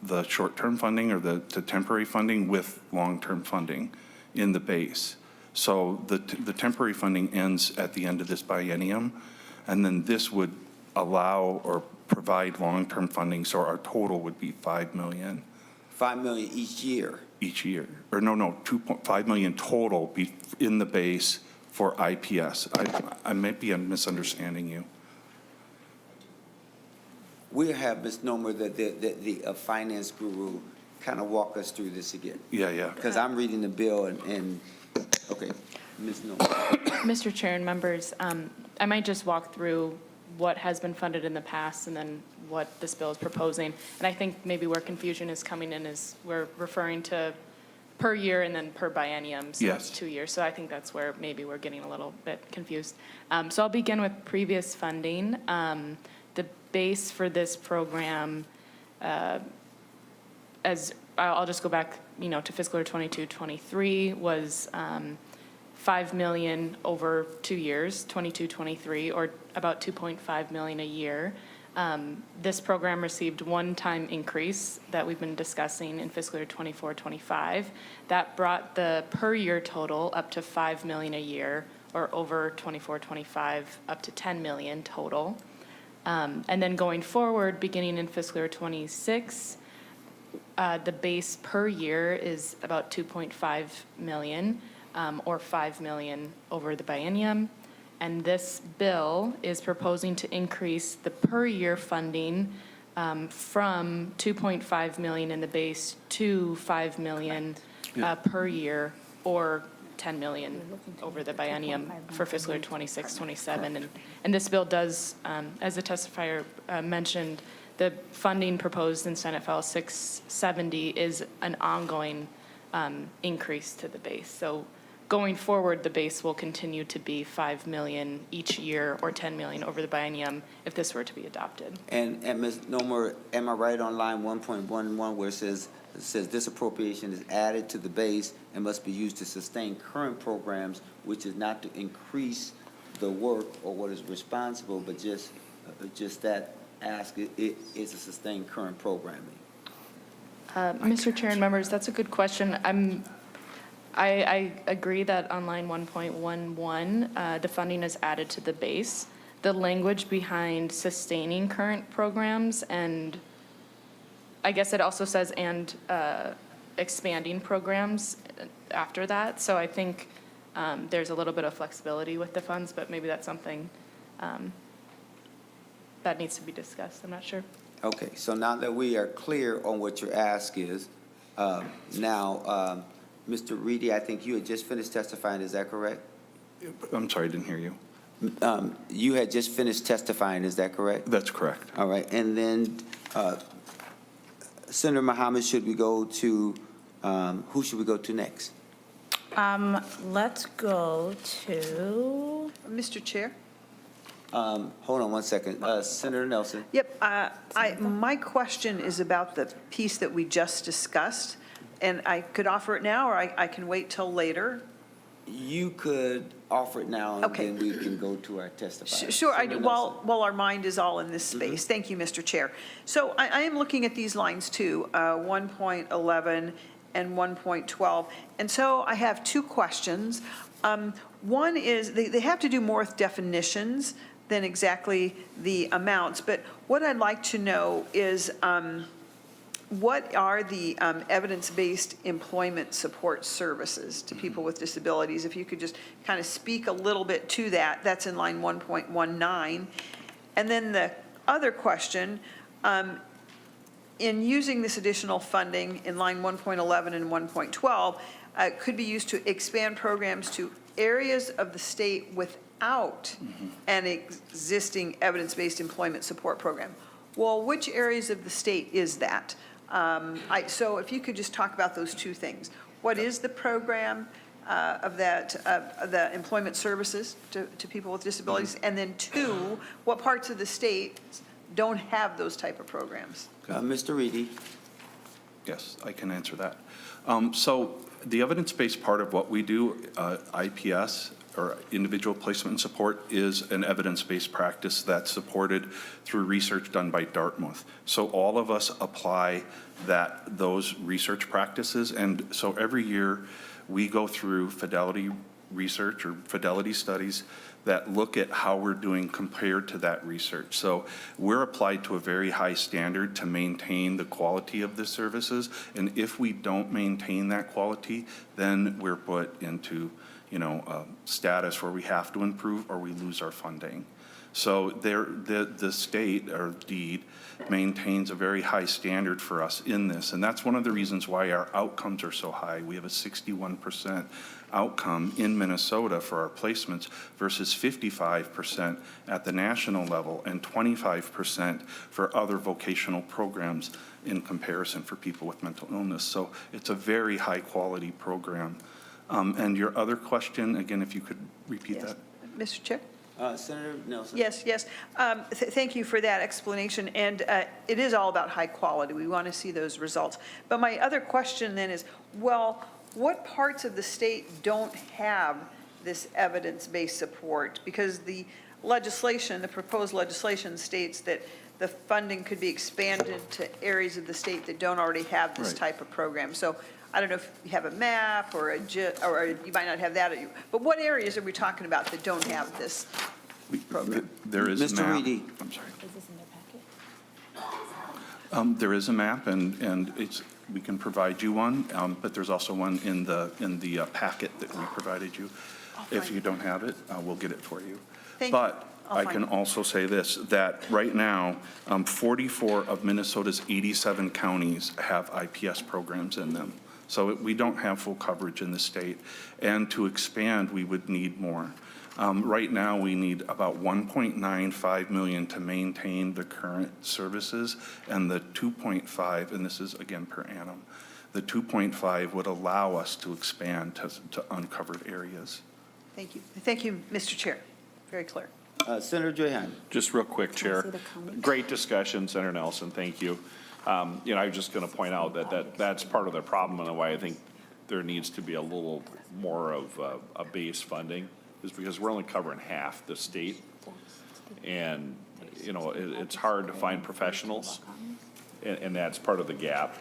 the short-term funding or the temporary funding with long-term funding in the base. So the temporary funding ends at the end of this biennium, and then this would allow or provide long-term funding, so our total would be $5 million. $5 million each year. Each year, or no, 2.5 million total be in the base for IPS. I might be misunderstanding you. We'll have Ms. Nomer, the finance guru, kind of walk us through this again. Yeah. Because I'm reading the bill and okay, Ms. Nomer. Mr. Chair and members, I might just walk through what has been funded in the past and then what this bill is proposing. And I think maybe where confusion is coming in is we're referring to per year and then per biennium, so Yes. it's 2 years. So I think that's where maybe we're getting a little bit confused. So I'll begin with previous funding. The base for this program, as I'll just go back, to fiscal year 22-23 was $5 million over 2 years, 22-23, or about $2.5 million a year. This program received one-time increase that we've been discussing in fiscal year 24-25. That brought the per year total up to $5 million a year, or over 24-25 up to $10 million total. And then going forward, beginning in fiscal year 26, the base per year is about 2.5 million, or 5 million over the biennium. And this bill is proposing to increase the per year funding from 2.5 million in the base to 5 million per year, or 10 million over the biennium for fiscal year 26-27. And this bill does, as the testifier mentioned, the funding proposed in Senate File 670 is an ongoing increase to the base. So going forward, the base will continue to be 5 million each year, or 10 million over the biennium if this were to be adopted. And Ms. Nomer, am I right on line 1.11 where it says this appropriation is added to the base and must be used to sustain current programs, which is not to increase the work or what is responsible, but just that ask it is to sustain current programming? Mr. Chair and members, that's a good question. I agree that on line 1.11, the funding is added to the base. The language behind sustaining current programs, and I guess it also says and expanding programs after that. So I think there's a little bit of flexibility with the funds, but maybe that's something that needs to be discussed. I'm not sure. Okay, so now that we are clear on what your ask is, Mr. Reedy, I think you had just finished testifying, is that correct? I'm sorry, I didn't hear you. You had just finished testifying, is that correct? That's correct. All right, and then Senator Mohamed, should we go to, who should we go to next? Let's go to. Mr. Chair? Hold on one second. Senator Nelson. Yep, my question is about the piece that we just discussed, and I could offer it now, or I can wait till later. You could offer it now, and Okay. then we can go to our testifier. Sure, Senator Nelson. while our mind is all in this space. Thank you, Mr. Chair. So I am looking at these lines too, 1.11 and 1.12. And so I have two questions. One is, they have to do more with definitions than exactly the amounts, but what I'd like to know is, what are the evidence-based employment support services to people with disabilities? If you could just kind of speak a little bit to that. That's in line 1.19. And then the other question, in using this additional funding in line 1.11 and 1.12, could be used to expand programs to areas of the state without an existing evidence-based employment support program. Well, which areas of the state is that? So if you could just talk about those two things. What is the program of the employment services to people with disabilities? And then two, what parts of the state don't have those type of programs? Mr. Reedy. Yes, I can answer that. So the evidence-based part of what we do, IPS, or individual placement and support is an evidence-based practice that's supported through research done by Dartmouth. So all of us apply those research practices, and so every year we go through fidelity research or fidelity studies that look at how we're doing compared to that research. So we're applied to a very high standard to maintain the quality of the services, and if we don't maintain that quality, then we're put into status where we have to improve or we lose our funding. So the state or DEED maintains a very high standard for us in this, and that's one of the reasons why our outcomes are so high. We have a 61% outcome in Minnesota for our placements versus 55% at the national level and 25% for other vocational programs in comparison for people with mental illness. So it's a very high quality program. And your other question, again, if you could repeat that. Mr. Chair? Senator Nelson? Yes. Thank you for that explanation. And it is all about high quality. We want to see those results. But my other question then is, well, what parts of the state don't have this evidence-based support? Because the legislation, the proposed legislation states that the funding could be expanded to areas of the state that don't already have this type of program. So I don't know if you have a map or or you might not have that, but what areas are we talking about that don't have this program? There is a Mr. map. Reedy. I'm sorry. Is this in their packet? There is a map, and we can provide you one, but there's also one in the packet that we provided you. If you don't have it, we'll get it for you. Thank you. But I can also say this, that right now, 44 of Minnesota's 87 counties have IPS programs in them. So we don't have full coverage in the state. And to expand, we would need more. Right now, we need about $1.95 million to maintain the current services, and the 2.5, and this is again per annum, the 2.5 would allow us to expand to uncovered areas. Thank you. Thank you, Mr. Chair. Very clear. Senator Drahan? Just real quick, Chair. Great discussion, Senator Nelson. Thank you. I was just going to point out that's part of the problem and why I think there needs to be a little more of a base funding is because we're only covering half the state. And, it's hard to find professionals, and that's part of the gap.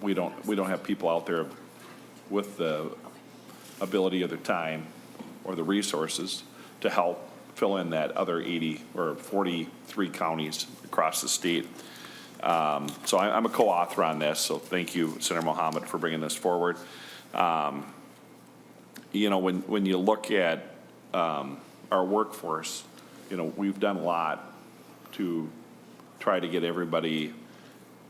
We don't have people out there with the ability or the time or the resources to help fill in that other 80 or 43 counties across the state. So I'm a co-author on this, so thank you, Senator Mohamed, for bringing this forward. When you look at our workforce, we've done a lot to try to get everybody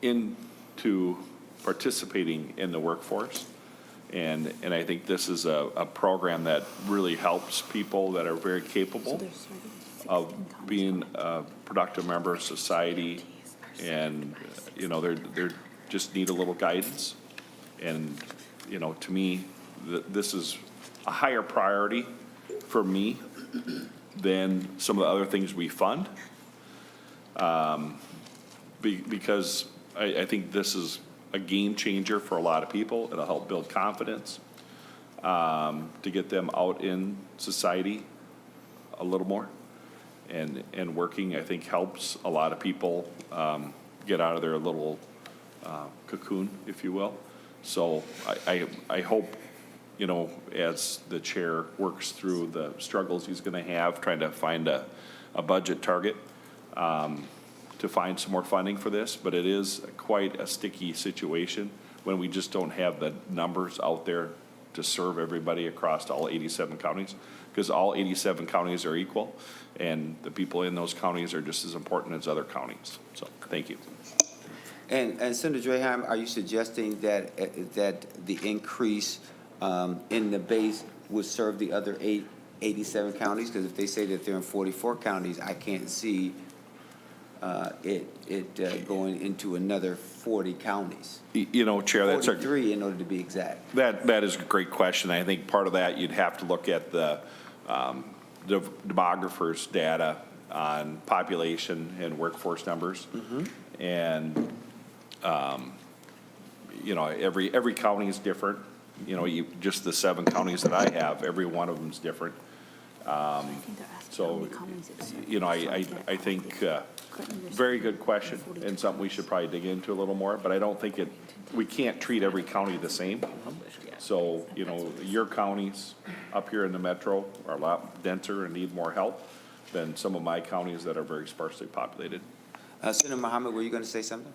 into participating in the workforce. And I think this is a program that really helps people that are very capable of being a productive member of society. And, they're just need a little guidance. And, to me, this is a higher priority for me than some of the other things we fund. Because I think this is a game changer for a lot of people. It'll help build confidence to get them out in society a little more. And working, I think, helps a lot of people get out of their little cocoon, if you will. So I hope, as the chair works through the struggles he's going to have trying to find a budget target, to find some more funding for this, but it is quite a sticky situation when we just don't have the numbers out there to serve everybody across all 87 counties, because all 87 counties are equal, and the people in those counties are just as important as other counties. So, thank you. And Senator Drahan, are you suggesting that the increase in the base would serve the other 87 counties? Because if they say that they're in 44 counties, I can't see it going into another 40 counties. Chair, that's 43 in order to be exact. That is a great question. I think part of that, you'd have to look at the demographers' data on population and workforce numbers. Mm-hmm. And, every county is different. just the 7 counties that I have, every one of them's different. So, I think, very good question, and something we should probably dig into a little more, but I don't think we can't treat every county the same. So, your counties up here in the metro are a lot denser and need more help than some of my counties that are very sparsely populated. Senator Mohamed, were you going to say something?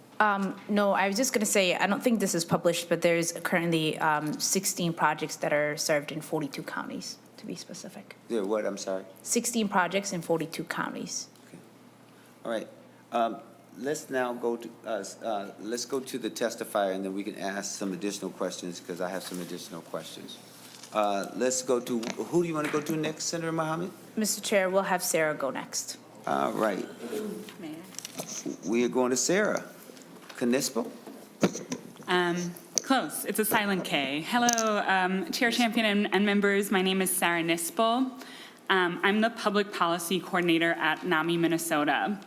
No, I was just going to say, I don't think this is published, but there's currently 16 projects that are served in 42 counties, to be specific. Yeah, what, I'm sorry? 16 projects in 42 counties. Okay. All right. Let's now go to, let's go to the testifier, and then we can ask some additional questions, because I have some additional questions. Let's go to, who do you want to go to next, Senator Mohamed? Mr. Chair, we'll have Sarah go next. All right. We are going to Sarah Knispel. Close. It's a silent K. Hello, Chair Champion and members. My name is Sarah Knispel. I'm the Public Policy Coordinator at NAMI, Minnesota.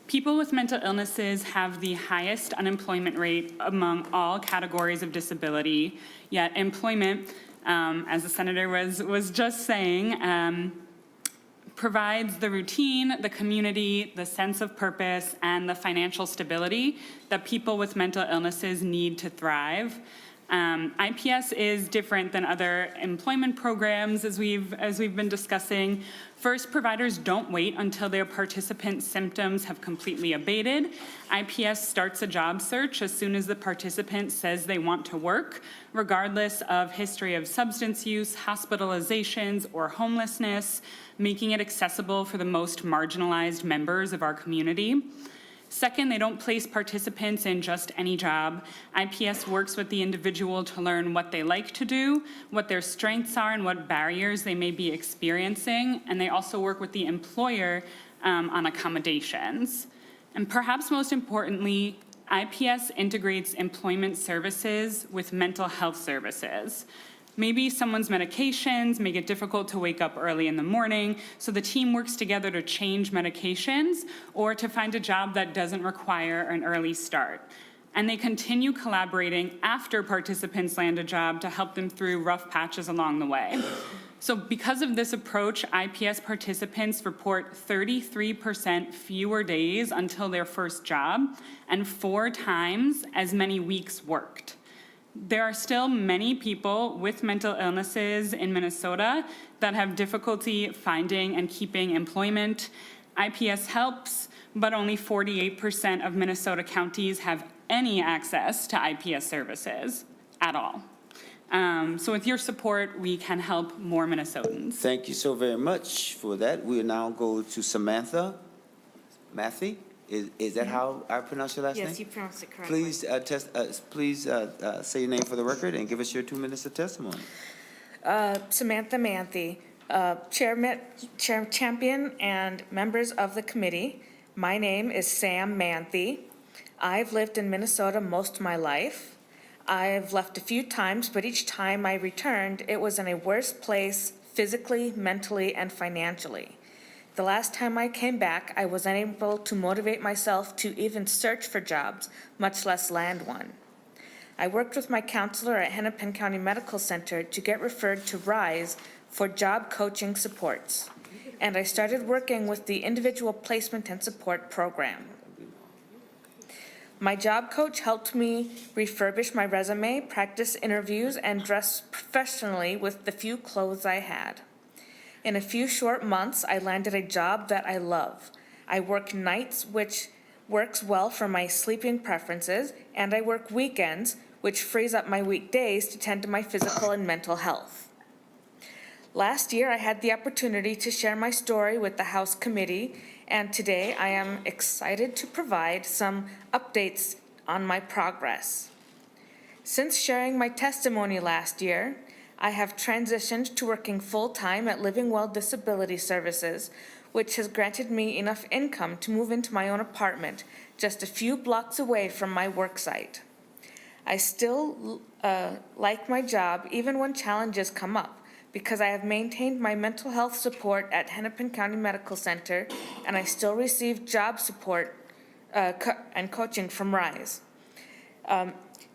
People with mental illnesses have the highest unemployment rate among all categories of disability, yet employment, as the Senator was just saying, provides the routine, the community, the sense of purpose, and the financial stability that people with mental illnesses need to thrive. IPS is different than other employment programs, as we've been discussing. First, providers don't wait until their participants' symptoms have completely abated. IPS starts a job search as soon as the participant says they want to work, regardless of history of substance use, hospitalizations, or homelessness, making it accessible for the most marginalized members of our community. Second, they don't place participants in just any job. IPS works with the individual to learn what they like to do, what their strengths are, and what barriers they may be experiencing. And they also work with the employer on accommodations. And perhaps most importantly, IPS integrates employment services with mental health services. Maybe someone's medications make it difficult to wake up early in the morning, so the team works together to change medications or to find a job that doesn't require an early start. And they continue collaborating after participants land a job to help them through rough patches along the way. So because of this approach, IPS participants report 33% fewer days until their first job and 4 times as many weeks worked. There are still many people with mental illnesses in Minnesota that have difficulty finding and keeping employment. IPS helps, but only 48% of Minnesota counties have any access to IPS services at all. So with your support, we can help more Minnesotans. Thank you so very much for that. We will now go to Samantha Matthey. Is that how I pronounce your last name? Yes, you pronounced it correctly. Please say your name for the record and give us your 2 minutes of testimony. Samantha Manthe, Chair Champion and members of the committee. My name is Sam Manthe. I've lived in Minnesota most of my life. I've left a few times, but each time I returned, it was in a worse place physically, mentally, and financially. The last time I came back, I was unable to motivate myself to even search for jobs, much less land one. I worked with my counselor at Hennepin County Medical Center to get referred to RISE for job coaching supports, and I started working with the Individual Placement and Support Program. My job coach helped me refurbish my resume, practice interviews, and dress professionally with the few clothes I had. In a few short months, I landed a job that I love. I work nights, which works well for my sleeping preferences, and I work weekends, which frees up my weekdays to tend to my physical and mental health. Last year, I had the opportunity to share my story with the House Committee, and today I am excited to provide some updates on my progress. Since sharing my testimony last year, I have transitioned to working full-time at Living Well Disability Services, which has granted me enough income to move into my own apartment just a few blocks away from my work site. I still like my job even when challenges come up, because I have maintained my mental health support at Hennepin County Medical Center, and I still receive job support and coaching from RISE.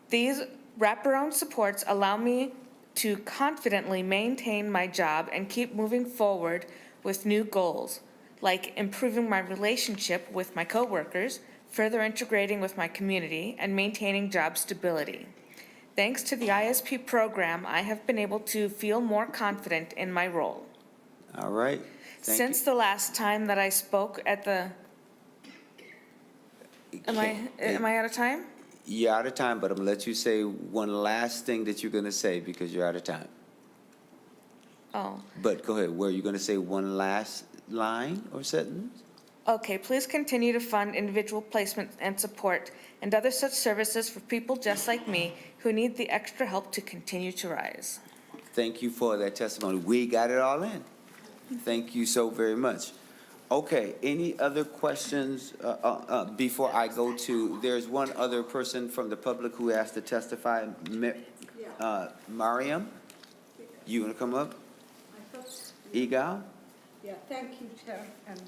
These wraparound supports allow me to confidently maintain my job and keep moving forward with new goals, like improving my relationship with my coworkers, further integrating with my community, and maintaining job stability. Thanks to the ISP program, I have been able to feel more confident in my role. All right. Thank Since the last time that I spoke at the, you. am I out of time? You're out of time, but I'm gonna let you say one last thing that you're gonna say because you're out of time. Oh, But go ahead, were you gonna say one last line or sentence? okay. Please continue to fund individual placement and support and other such services for people just like me who need the extra help to continue to rise. Thank you for that testimony. We got it all in. Thank you so very much. Okay, any other questions before I go to, there's one other person from the public who has to testify. Mariam, you want to come up? Egal? Yeah, thank you, Chair and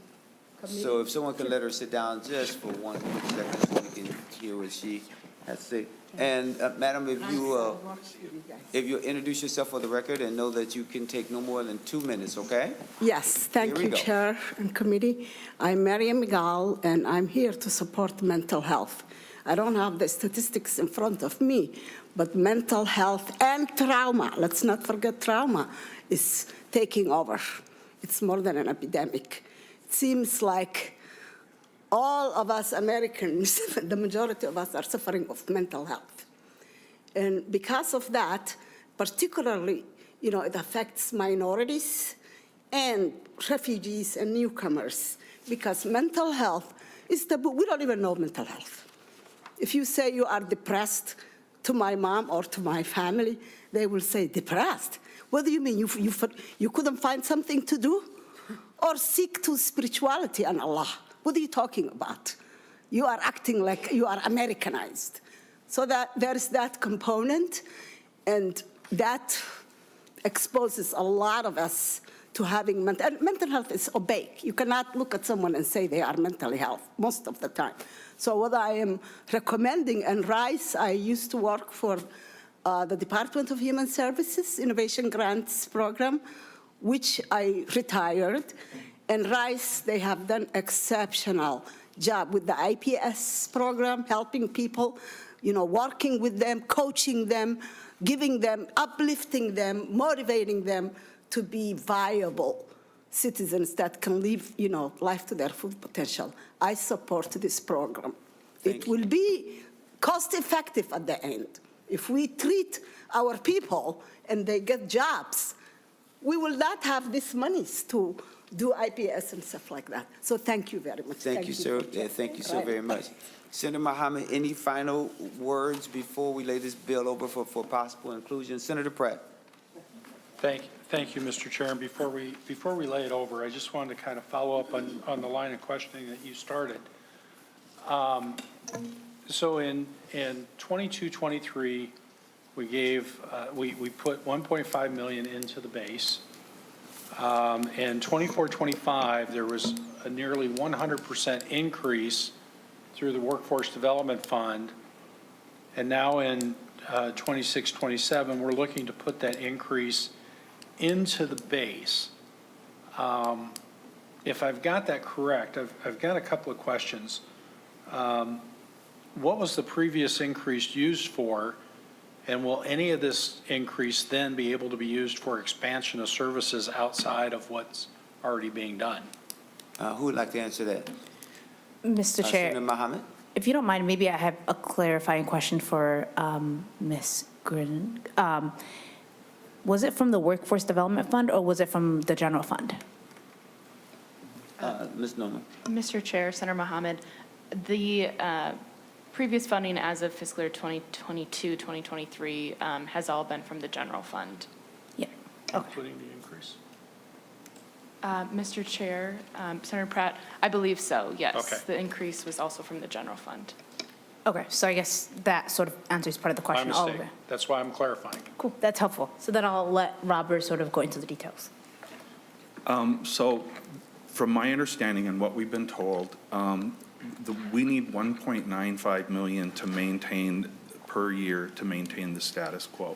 Committee. So if someone can let her sit down just for 1 quick second so we can hear what she has to say. And Madam, if you introduce yourself for the record and know that you can take no more than 2 minutes, okay? Yes, thank Here we you, go. Chair and Committee. I'm Mariam Gal, and I'm here to support mental health. I don't have the statistics in front of me, but mental health and trauma, let's not forget trauma, is taking over. It's more than an epidemic. It seems like all of us Americans, the majority of us are suffering of mental health. And because of that, particularly, it affects minorities and refugees and newcomers, because mental health is taboo. We don't even know mental health. If you say you are depressed to my mom or to my family, they will say, depressed? What do you mean? You couldn't find something to do? Or seek to spirituality and Allah? What are you talking about? You are acting like you are Americanized. So that there is that component, and that exposes a lot of us to having mental health is opaque. You cannot look at someone and say they are mentally healthy most of the time. So what I am recommending, and RISE, I used to work for the Department of Human Services Innovation Grants Program, which I retired. And RISE, they have done exceptional job with the IPS program, helping people, working with them, coaching them, giving them, uplifting them, motivating them to be viable citizens that can live, life to their full potential. I support this program. It will be cost-effective at the end. If we treat our people and they get jobs, we will not have these monies to do IPS and stuff like that. So thank you very much. Thank you, sir. Yeah, thank you so very much. Senator Mohamed, any final words before we lay this bill over for possible inclusion? Senator Pratt. Thank you, Mr. Chair. And before we lay it over, I just wanted to kind of follow up on the line of questioning that you started. So in 22-23, we put 1.5 million into the base. In 24-25, there was a nearly 100% increase through the Workforce Development Fund. And now in 26-27, we're looking to put that increase into the base. If I've got that correct, I've got a couple of questions. What was the previous increase used for? And will any of this increase then be able to be used for expansion of services outside of what's already being done? Who would like to answer that? Mr. Chair, Senator Mohamed? if you don't mind, maybe I have a clarifying question for Ms. Grin. Was it from the Workforce Development Fund or was it from the general fund? Ms. Norman. Mr. Chair, Senator Mohamed, the previous funding as of fiscal year 2022, 2023 has all been from the general fund. Yeah. Okay. Including the increase? Mr. Chair, Senator Pratt, I believe so, yes. Okay. The increase was also from the general fund. Okay, so I guess that sort of answers part of the question. My mistake. That's why I'm clarifying. Cool, that's helpful. So then I'll let Robert sort of go into the details. So from my understanding and what we've been told, we need 1.95 million to maintain per year to maintain the status quo.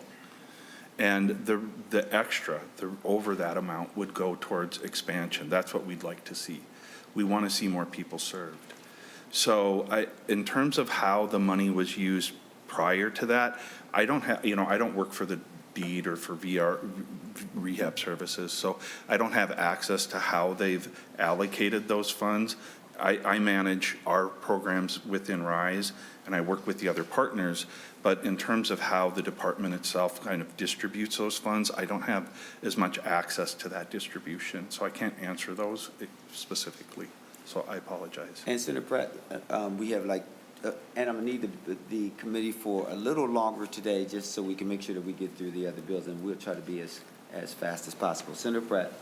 And the extra, over that amount would go towards expansion. That's what we'd like to see. We want to see more people served. So in terms of how the money was used prior to that, I don't have, I don't work for the deed or for VR rehab services, so I don't have access to how they've allocated those funds. I manage our programs within RISE, and I work with the other partners, but in terms of how the department itself kind of distributes those funds, I don't have as much access to that distribution, so I can't answer those specifically, so I apologize. And Senator Pratt, we have and I'm gonna need the committee for a little longer today, just so we can make sure that we get through the other bills, and we'll try to be as fast as possible. Senator Pratt.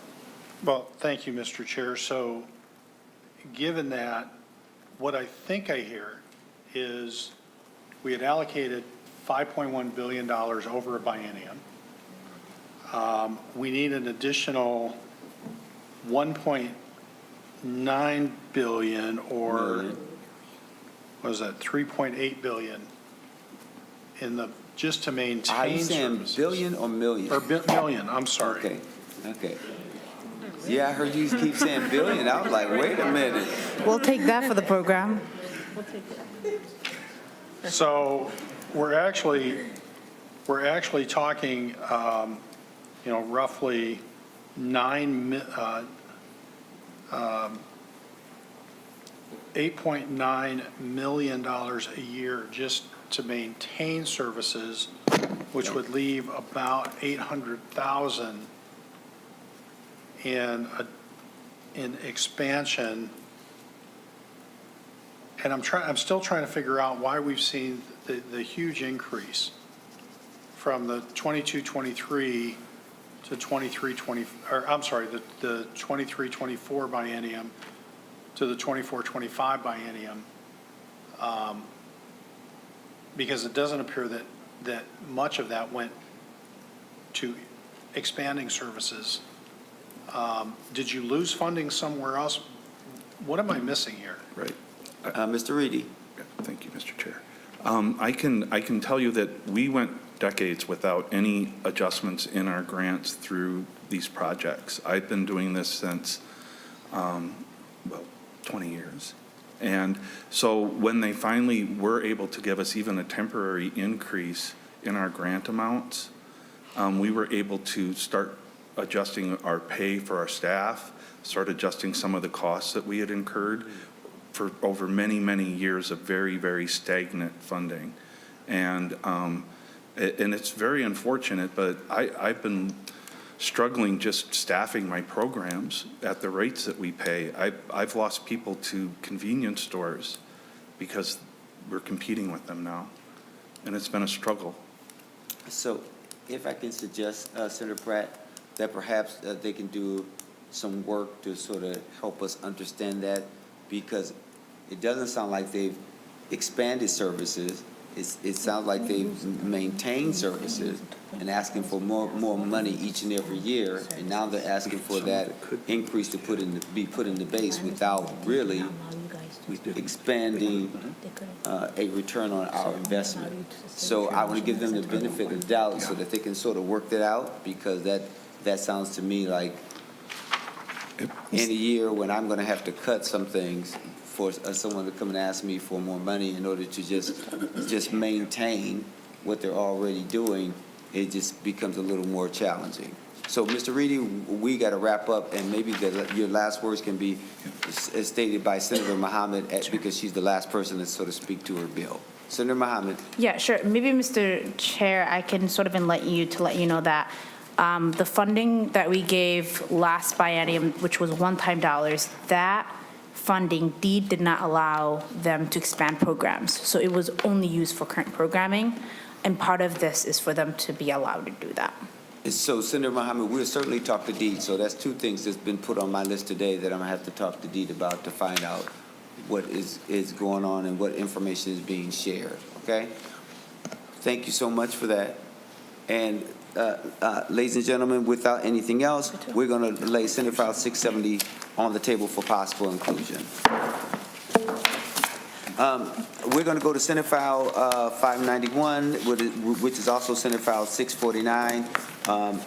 Well, thank you, Mr. Chair. So given that, what I think I hear is we had allocated $5.1 billion over a biennium. We need an additional 1.9 billion, or what is that, 3.8 billion just to maintain Are you saying services. billion or million? Or million, I'm sorry. Okay. Yeah, I heard you keep saying billion. I was like, wait a minute. We'll take that for the program. So we're actually talking, roughly $8.9 million a year just to maintain services, which would leave about 800,000 in expansion. And I'm still trying to figure out why we've seen the huge increase from the 22-23 to 23-20, or I'm sorry, the 23-24 biennium to the 24-25 biennium, because it doesn't appear that much of that went to expanding services. Did you lose funding somewhere else? What am I missing here? Right. Mr. Reedy. Thank you, Mr. Chair. I can tell you that we went decades without any adjustments in our grants through these projects. I've been doing this since, 20 years. And so when they finally were able to give us even a temporary increase in our grant amounts, we were able to start adjusting our pay for our staff, start adjusting some of the costs that we had incurred for over many, many years of very, very stagnant funding. And it's very unfortunate, but I've been struggling just staffing my programs at the rates that we pay. I've lost people to convenience stores because we're competing with them now, and it's been a struggle. So if I can suggest, Senator Pratt, that perhaps they can do some work to sort of help us understand that, because it doesn't sound like they've expanded services. It sounds like they've maintained services and asking for more money each and every year, and now they're asking for that increase to be put in the base without really expanding a return on our investment. So I want to give them the benefit of doubt so that they can sort of work that out, because that sounds to me like in a year when I'm going to have to cut some things for someone to come and ask me for more money in order to just maintain what they're already doing, it just becomes a little more challenging. So, Mr. Reedy, we got to wrap up, and maybe your last words can be stated by Senator Mohamed, because she's the last person to sort of speak to her bill. Senator Mohamed. Yeah, sure. Maybe, Mr. Chair, I can sort of let you know that the funding that we gave last biennium, which was one-time dollars, that funding deed did not allow them to expand programs. So it was only used for current programming, and part of this is for them to be allowed to do that. So, Senator Mohamed, we'll certainly talk to Deed. So that's two things that's been put on my list today that I'm going to have to talk to Deed about to find out what is going on and what information is being shared, okay? Thank you so much for that. And ladies and gentlemen, without anything else, we're going to lay Senate File 670 on the table for possible inclusion. We're going to go to Senate File 591, which is also Senate File 649,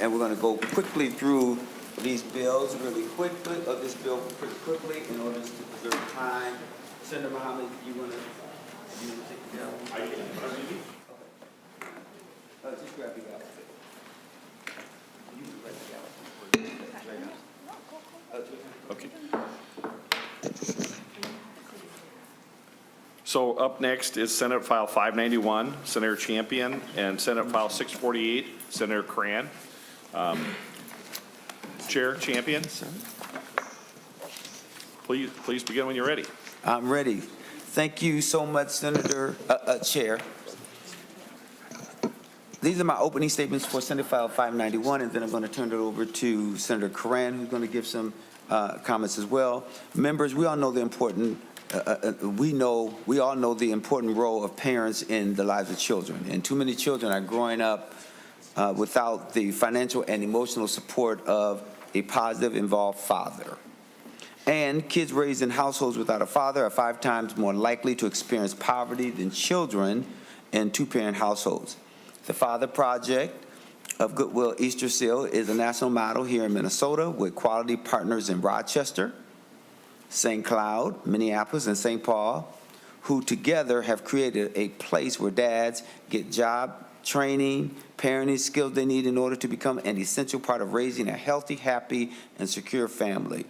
and we're going to go quickly through these bills really quickly, this bill pretty quickly in order to preserve time. Senator Mohamed, you want to take the bill? I can. Just grab the gavel. You can grab the gavel. Okay. So up next is Senate File 591, Senator Champion, and Senate File 648, Senator Koran. Chair Champion, please begin when you're ready. I'm ready. Thank you so much, Senator Chair. These are my opening statements for Senate File 591, and then I'm going to turn it over to Senator Koran, who's going to give some comments as well. Members, we all know the important. We all know the important role of parents in the lives of children, and too many children are growing up without the financial and emotional support of a positive, involved father. And kids raised in households without a father are 5 times more likely to experience poverty than children in 2-parent households. The Father Project of Goodwill Easter Seal is a national model here in Minnesota with quality partners in Rochester, St. Cloud, Minneapolis, and St. Paul, who together have created a place where dads get job training, parenting skills they need in order to become an essential part of raising a healthy, happy, and secure family.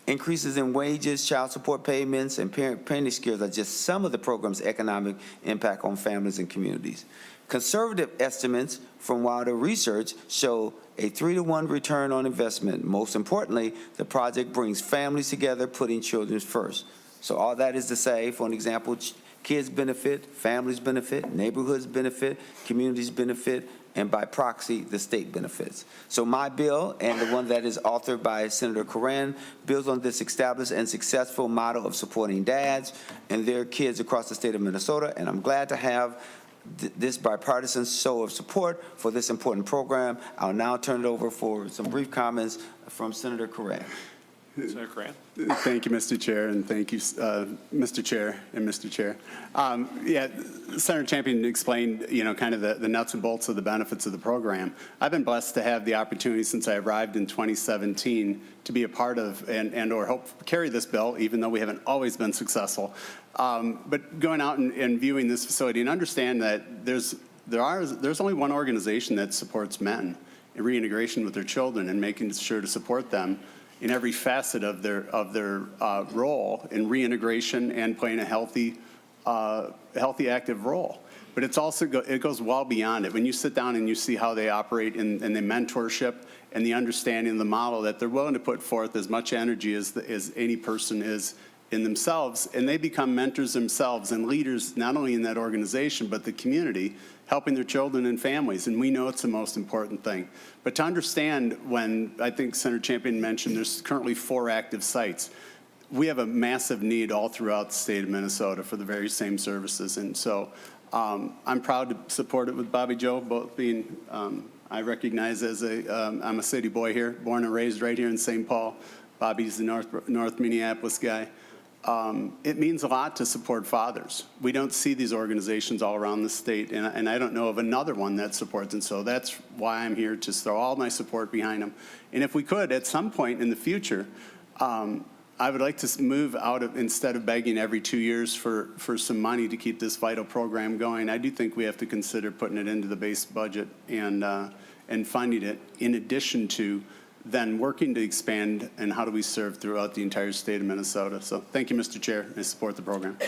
Increases in wages, child support payments, and parenting skills are just some of the program's economic impact on families and communities. Conservative estimates from Wilder Research show a 3-to-1 return on investment. Most importantly, the project brings families together, putting children first. So all that is to say, for an example, kids benefit, families benefit, neighborhoods benefit, communities benefit, and by proxy, the state benefits. So my bill, and the one that is authored by Senator Koran, builds on this established and successful model of supporting dads and their kids across the state of Minnesota, and I'm glad to have this bipartisan show of support for this important program. I'll now turn it over for some brief comments from Senator Koran. Senator Koran. Thank you, Mr. Chair, and thank you, Mr. Chair and Mr. Chair. Yeah, Senator Champion explained, kind of the nuts and bolts of the benefits of the program. I've been blessed to have the opportunity since I arrived in 2017 to be a part of and or help carry this bill, even though we haven't always been successful. But going out and viewing this facility and understand that there's only one organization that supports men in reintegration with their children and making sure to support them in every facet of their role in reintegration and playing a healthy, active role. But it's also it goes well beyond it. When you sit down and you see how they operate in the mentorship and the understanding of the model, that they're willing to put forth as much energy as any person is in themselves, and they become mentors themselves and leaders not only in that organization but the community, helping their children and families, and we know it's the most important thing. But to understand, when I think Senator Champion mentioned there's currently 4 active sites, we have a massive need all throughout the state of Minnesota for the very same services, and so I'm proud to support it with Bobby Joe, both being, I recognize as I'm a city boy here, born and raised right here in St. Paul. Bobby's the North Minneapolis guy. It means a lot to support fathers. We don't see these organizations all around the state, and I don't know of another one that supports, and so that's why I'm here to throw all my support behind them. And if we could, at some point in the future, I would like to move out of, instead of begging every 2 years for some money to keep this vital program going, I do think we have to consider putting it into the base budget and funding it in addition to then working to expand and how do we serve throughout the entire state of Minnesota. So thank you, Mr. Chair. I support the program.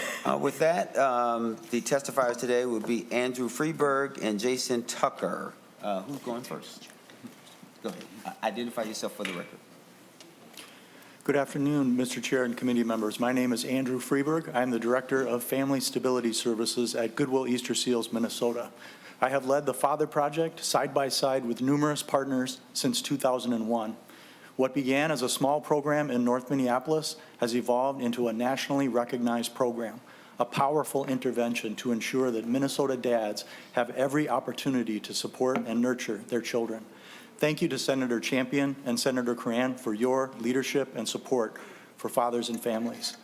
With that, the testifiers today will be Andrew Freeberg and Jason Tucker. Who's going first? Go ahead. Identify yourself for the record. Good afternoon, Mr. Chair and committee members. My name is Andrew Freeberg. I'm the Director of Family Stability Services at Goodwill Easter Seals, Minnesota. I have led the Father Project side by side with numerous partners since 2001. What began as a small program in North Minneapolis has evolved into a nationally recognized program, a powerful intervention to ensure that Minnesota dads have every opportunity to support and nurture their children. Thank you to Senator Champion and Senator Koran for your leadership and support for fathers and families.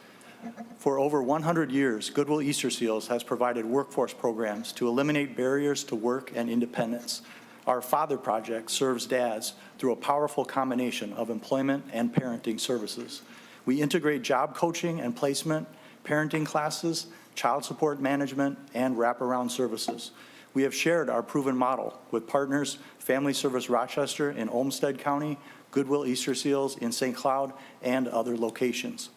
For over 100 years, Goodwill Easter Seals has provided workforce programs to eliminate barriers to work and independence. Our Father Project serves dads through a powerful combination of employment and parenting services. We integrate job coaching and placement, parenting classes, child support management, and wraparound services. We have shared our proven model with partners Family Service Rochester in Olmsted County, Goodwill Easter Seals in St. Cloud, and other locations.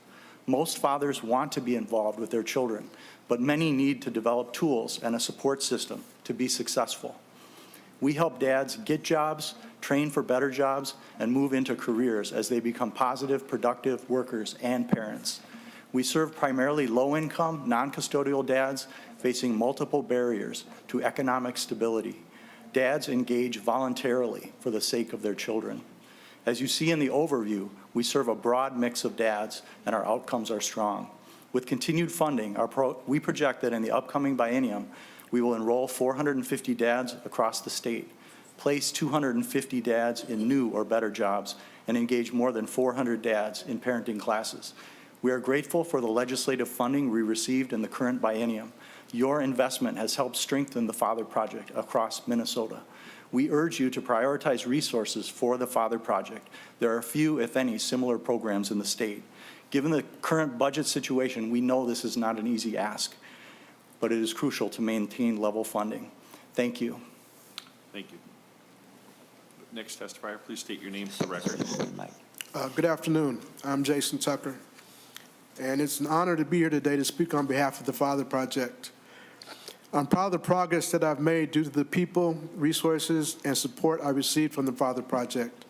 Most fathers want to be involved with their children, but many need to develop tools and a support system to be successful. We help dads get jobs, train for better jobs, and move into careers as they become positive, productive workers and parents. We serve primarily low-income, non-custodial dads facing multiple barriers to economic stability. Dads engage voluntarily for the sake of their children. As you see in the overview, we serve a broad mix of dads, and our outcomes are strong. With continued funding, we project that in the upcoming biennium, we will enroll 450 dads across the state, place 250 dads in new or better jobs, and engage more than 400 dads in parenting classes. We are grateful for the legislative funding we received in the current biennium. Your investment has helped strengthen the Father Project across Minnesota. We urge you to prioritize resources for the Father Project. There are few, if any, similar programs in the state. Given the current budget situation, we know this is not an easy ask, but it is crucial to maintain level funding. Thank you. Thank you. Next testifier, please state your name for the record. Good afternoon. I'm Jason Tucker, and it's an honor to be here today to speak on behalf of the Father Project. I'm proud of the progress that I've made due to the people, resources, and support I received from the Father Project.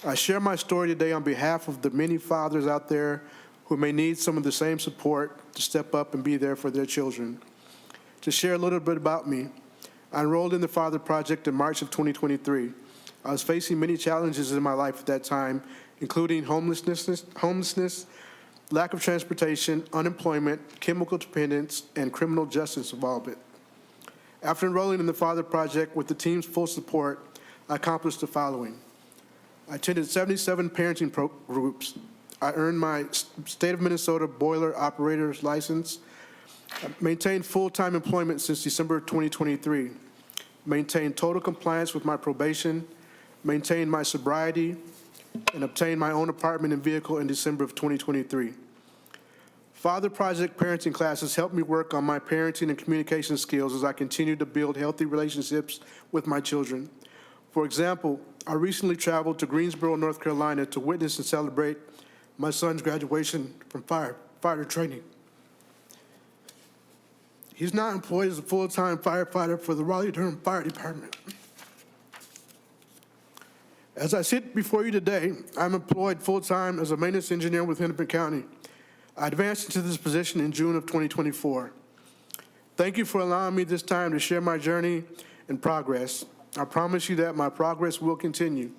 I share my story today on behalf of the many fathers out there who may need some of the same support to step up and be there for their children. To share a little bit about me, I enrolled in the Father Project in March of 2023. I was facing many challenges in my life at that time, including homelessness, lack of transportation, unemployment, chemical dependence, and criminal justice involvement. After enrolling in the Father Project with the team's full support, I accomplished the following. I attended 77 parenting groups. I earned my state of Minnesota boiler operator's license. I maintained full-time employment since December 2023. Maintained total compliance with my probation, maintained my sobriety, and obtained my own apartment and vehicle in December of 2023. Father Project parenting classes helped me work on my parenting and communication skills as I continue to build healthy relationships with my children. For example, I recently traveled to Greensboro, North Carolina to witness and celebrate my son's graduation from firefighter training. He's now employed as a full-time firefighter for the Raleigh-Durham Fire Department. As I sit before you today, I'm employed full-time as a maintenance engineer with Hennepin County. I advanced into this position in June of 2024. Thank you for allowing me this time to share my journey and progress. I promise you that my progress will continue.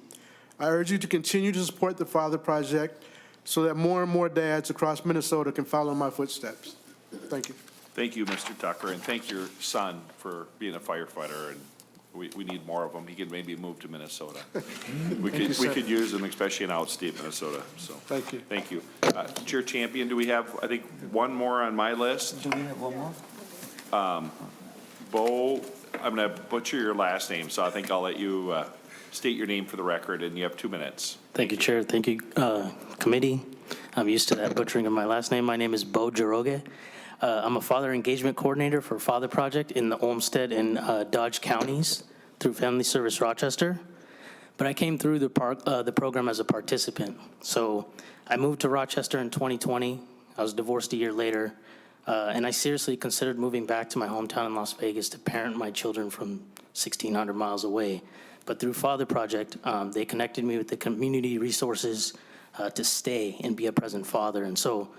I urge you to continue to support the Father Project so that more and more dads across Minnesota can follow my footsteps. Thank you. Thank you, Mr. Tucker, and thank your son for being a firefighter, and we need more of them. He could maybe move to Minnesota. We could use them, especially in outstate Minnesota, so. Thank you. Thank you. Chair Champion, do we have, I think, one more on my list? Do we have one more? Bo, I'm going to butcher your last name, so I think I'll let you state your name for the record, and you have 2 minutes. Thank you, Chair. Thank you, committee. I'm used to that butchering of my last name. My name is Bo Jaroge. I'm a father engagement coordinator for Father Project in the Olmsted and Dodge counties through Family Service Rochester. But I came through the program as a participant. So I moved to Rochester in 2020. I was divorced a year later. And I seriously considered moving back to my hometown in Las Vegas to parent my children from 1,600 miles away. But through Father Project, they connected me with the community resources to stay and be a present father. And so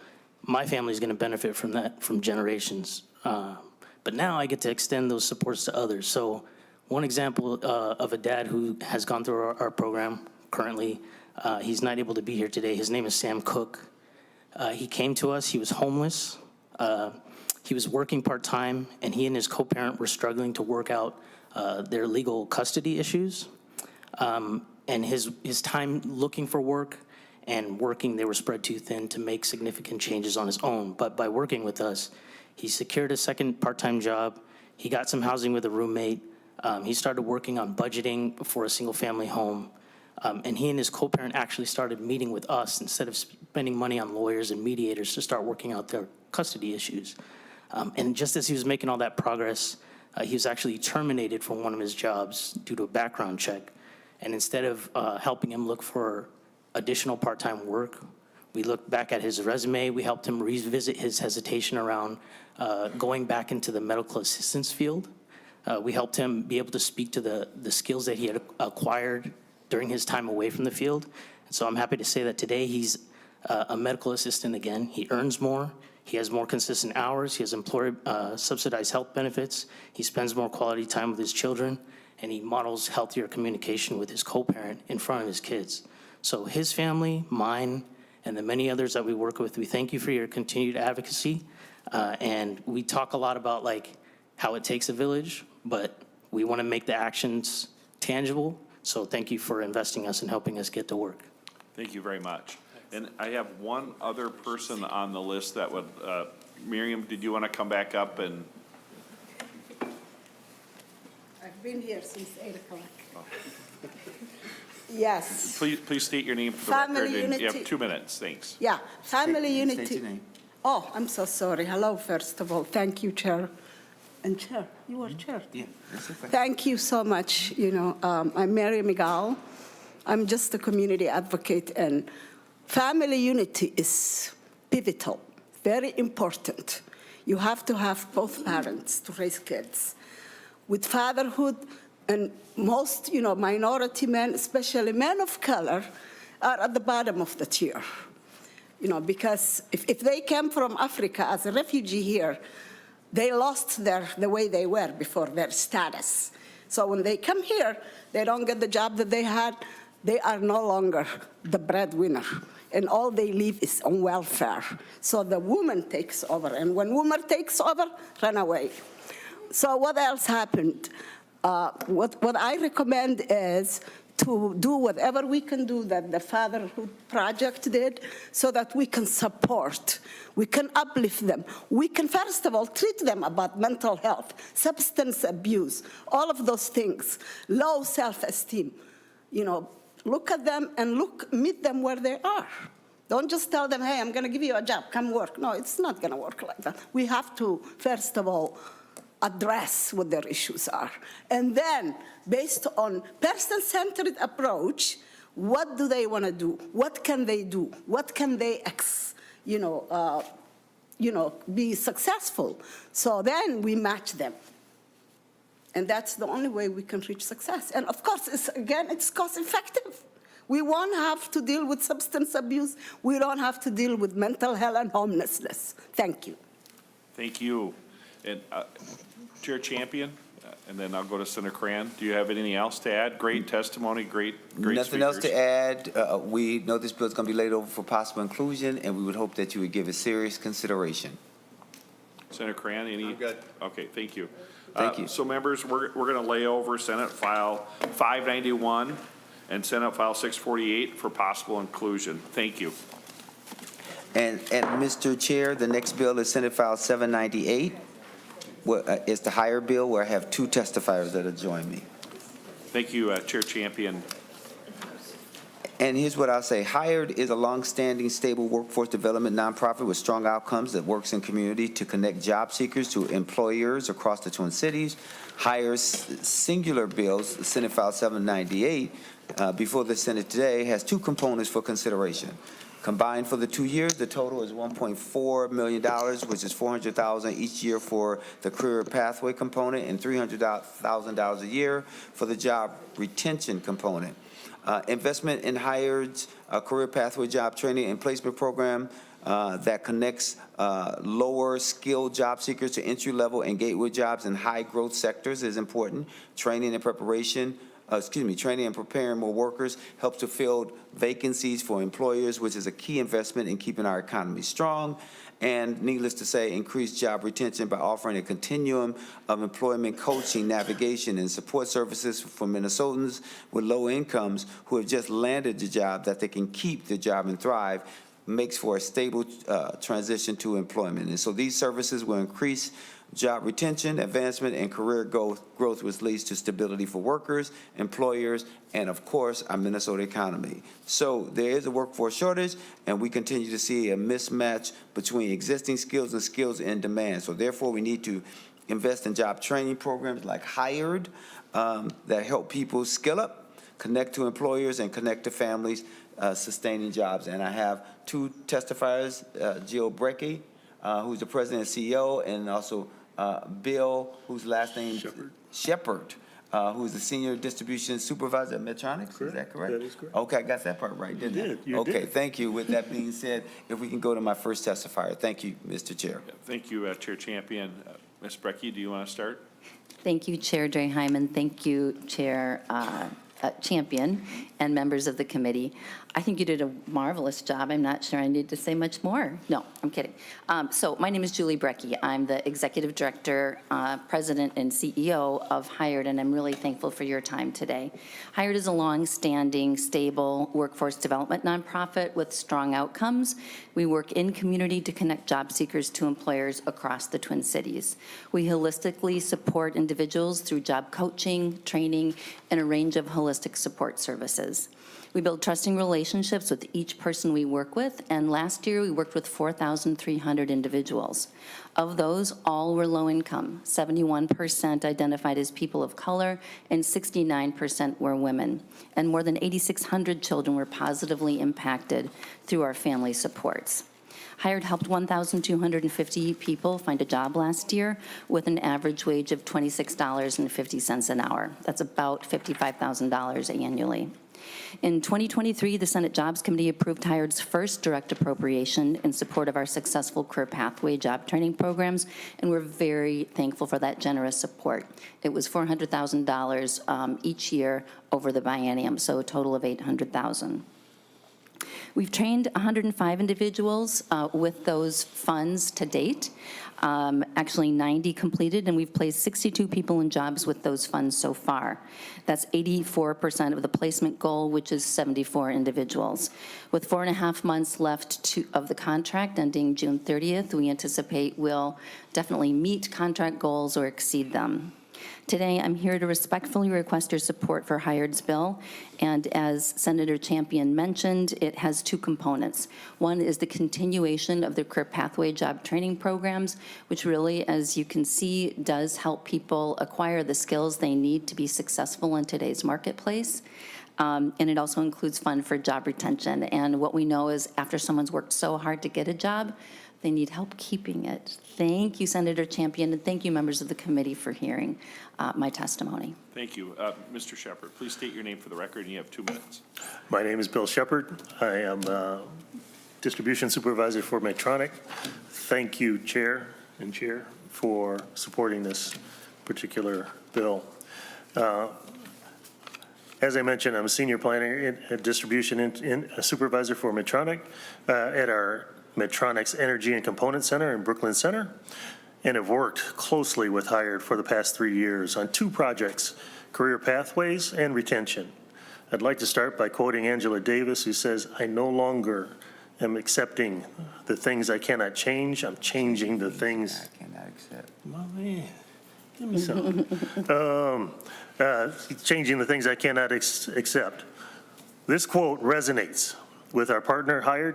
my family is going to benefit from that from generations. But now I get to extend those supports to others. So one example of a dad who has gone through our program currently, he's not able to be here today. His name is Sam Cook. He came to us. He was homeless. He was working part-time, and he and his co-parent were struggling to work out their legal custody issues. And his time looking for work and working, they were spread too thin to make significant changes on his own. But by working with us, he secured a second part-time job. He got some housing with a roommate. He started working on budgeting for a single-family home. And he and his co-parent actually started meeting with us instead of spending money on lawyers and mediators to start working out their custody issues. And just as he was making all that progress, he was actually terminated from one of his jobs due to a background check. And instead of helping him look for additional part-time work, we looked back at his resume. We helped him revisit his hesitation around going back into the medical assistance field. We helped him be able to speak to the skills that he had acquired during his time away from the field. And so I'm happy to say that today he's a medical assistant again. He earns more. He has more consistent hours. He has employer subsidized health benefits. He spends more quality time with his children, and he models healthier communication with his co-parent in front of his kids. So his family, mine, and the many others that we work with, we thank you for your continued advocacy. And we talk a lot about like how it takes a village, but we want to make the actions tangible. So thank you for investing us and helping us get to work. Thank you very much. And I have one other person on the list that would, Miriam, did you want to come back up and? I've been here since 8 o'clock. Yes. Please state your name for the Family record. And you have Unity. 2 minutes, thanks. Yeah, family State unity. your name. Oh, I'm so sorry. Hello, first of all. Thank you, Chair. And Chair, you are Chair. Yeah, that's okay. Thank you so much. I'm Mary Miguel. I'm just a community advocate, and family unity is pivotal, very important. You have to have both parents to raise kids. With fatherhood, and most, minority men, especially men of color, are at the bottom of the tier. Because if they came from Africa as a refugee here, they lost the way they were before, their status. So when they come here, they don't get the job that they had. They are no longer the breadwinner, and all they live is on welfare. So the woman takes over, and when woman takes over, run away. So what else happened? What I recommend is to do whatever we can do that the Fatherhood Project did so that we can support, we can uplift them. We can, first of all, treat them about mental health, substance abuse, all of those things, low self-esteem. Look at them and meet them where they are. Don't just tell them, hey, I'm going to give you a job, come work. No, it's not going to work like that. We have to, first of all, address what their issues are. And then, based on person-centered approach, what do they want to do? What can they do? What can they, be successful? So then we match them. And that's the only way we can reach success. And of course, it's cost-effective. We won't have to deal with substance abuse. We don't have to deal with mental health and homelessness. Thank you. Thank you. And Chair Champion, and then I'll go to Senator Cran. Do you have anything else to add? Great testimony, great Nothing else to speakers. add. We know this bill is going to be laid over for possible inclusion, and we would hope that you would give it serious consideration. Senator Cran, any? I'm good. Okay, thank you. Thank you. So members, we're going to lay over Senate File 591 and Senate File 648 for possible inclusion. Thank you. And Mr. Chair, the next bill is Senate File 798. It's the higher bill where I have two testifiers that will join me. Thank you, Chair Champion. And here's what I'll say. Hired is a longstanding, stable workforce development nonprofit with strong outcomes that works in community to connect job seekers to employers across the Twin Cities. Hire's singular bills, Senate File 798, before the Senate today, has two components for consideration. Combined for the 2 years, the total is $1.4 million, which is $400,000 each year for the career pathway component and $300,000 a year for the job retention component. Investment in Hired's career pathway job training and placement program that connects lower skilled job seekers to entry level and gateway jobs in high growth sectors is important. Training and preparation training and preparing more workers helps to fill vacancies for employers, which is a key investment in keeping our economy strong. And needless to say, increase job retention by offering a continuum of employment coaching, navigation, and support services for Minnesotans with low incomes who have just landed the job that they can keep the job and thrive, makes for a stable transition to employment. And so these services will increase job retention, advancement, and career growth, which leads to stability for workers, employers, and of course, our Minnesota economy. So there is a workforce shortage, and we continue to see a mismatch between existing skills and skills in demand. So therefore, we need to invest in job training programs like Hired that help people skill up, connect to employers, and connect to families, sustaining jobs. And I have two testifiers, Jill Brecky, who's the president and CEO, and also Bill, whose last name Shepard, who's the senior distribution supervisor at Medtronic. Correct. Is that correct? That is correct. Okay, I got that part right, didn't I? You did. Okay, thank you. With that being said, if we can go to my first testifier. Thank you, Mr. Chair. Thank you, Chair Champion. Ms. Brecky, do you want to start? Thank you, Chair Hyman. Thank you, Chair Champion, and members of the committee. I think you did a marvelous job. I'm not sure I need to say much more. No, I'm kidding. So my name is Julie Brecky. I'm the Executive Director, President, and CEO of Hired, and I'm really thankful for your time today. Hired is a long-standing, stable workforce development nonprofit with strong outcomes. We work in community to connect job seekers to employers across the Twin Cities. We holistically support individuals through job coaching, training, and a range of holistic support services. We build trusting relationships with each person we work with, and last year we worked with 4,300 individuals. Of those, all were low income. 71% identified as people of color, and 69% were women. And more than 8,600 children were positively impacted through our family supports. Hired helped 1,250 people find a job last year with an average wage of $26.50 an hour. That's about $55,000 annually. In 2023, the Senate Jobs Committee approved Hired's first direct appropriation in support of our successful career pathway job training programs, and we're very thankful for that generous support. It was $400,000 each year over the biennium, so a total of $800,000. We've trained 105 individuals with those funds to date, actually 90 completed, and we've placed 62 people in jobs with those funds so far. That's 84% of the placement goal, which is 74 individuals. With 4.5 months left of the contract ending June 30th, we anticipate we'll definitely meet contract goals or exceed them. Today, I'm here to respectfully request your support for Hired's bill, and as Senator Champion mentioned, it has two components. One is the continuation of the career pathway job training programs, which really, as you can see, does help people acquire the skills they need to be successful in today's marketplace. And it also includes fund for job retention. And what we know is after someone's worked so hard to get a job, they need help keeping it. Thank you, Senator Champion, and thank you, members of the committee, for hearing my testimony. Thank you. Mr. Shepard, please state your name for the record, and you have 2 minutes. My name is Bill Shepard. I am Distribution Supervisor for Medtronic. Thank you, Chair and Chair, for supporting this particular bill. As I mentioned, I'm a Senior Planner and Distribution Supervisor for Medtronic at our Medtronic's Energy and Component Center in Brooklyn Center, and have worked closely with Hired for the past 3 years on 2 projects, career pathways and retention. I'd like to start by quoting Angela Davis, who says, "I no longer am accepting the things I cannot change. I'm changing the things I cannot accept." My man, give me some. Changing the things I cannot accept. This quote resonates with our partner Hired,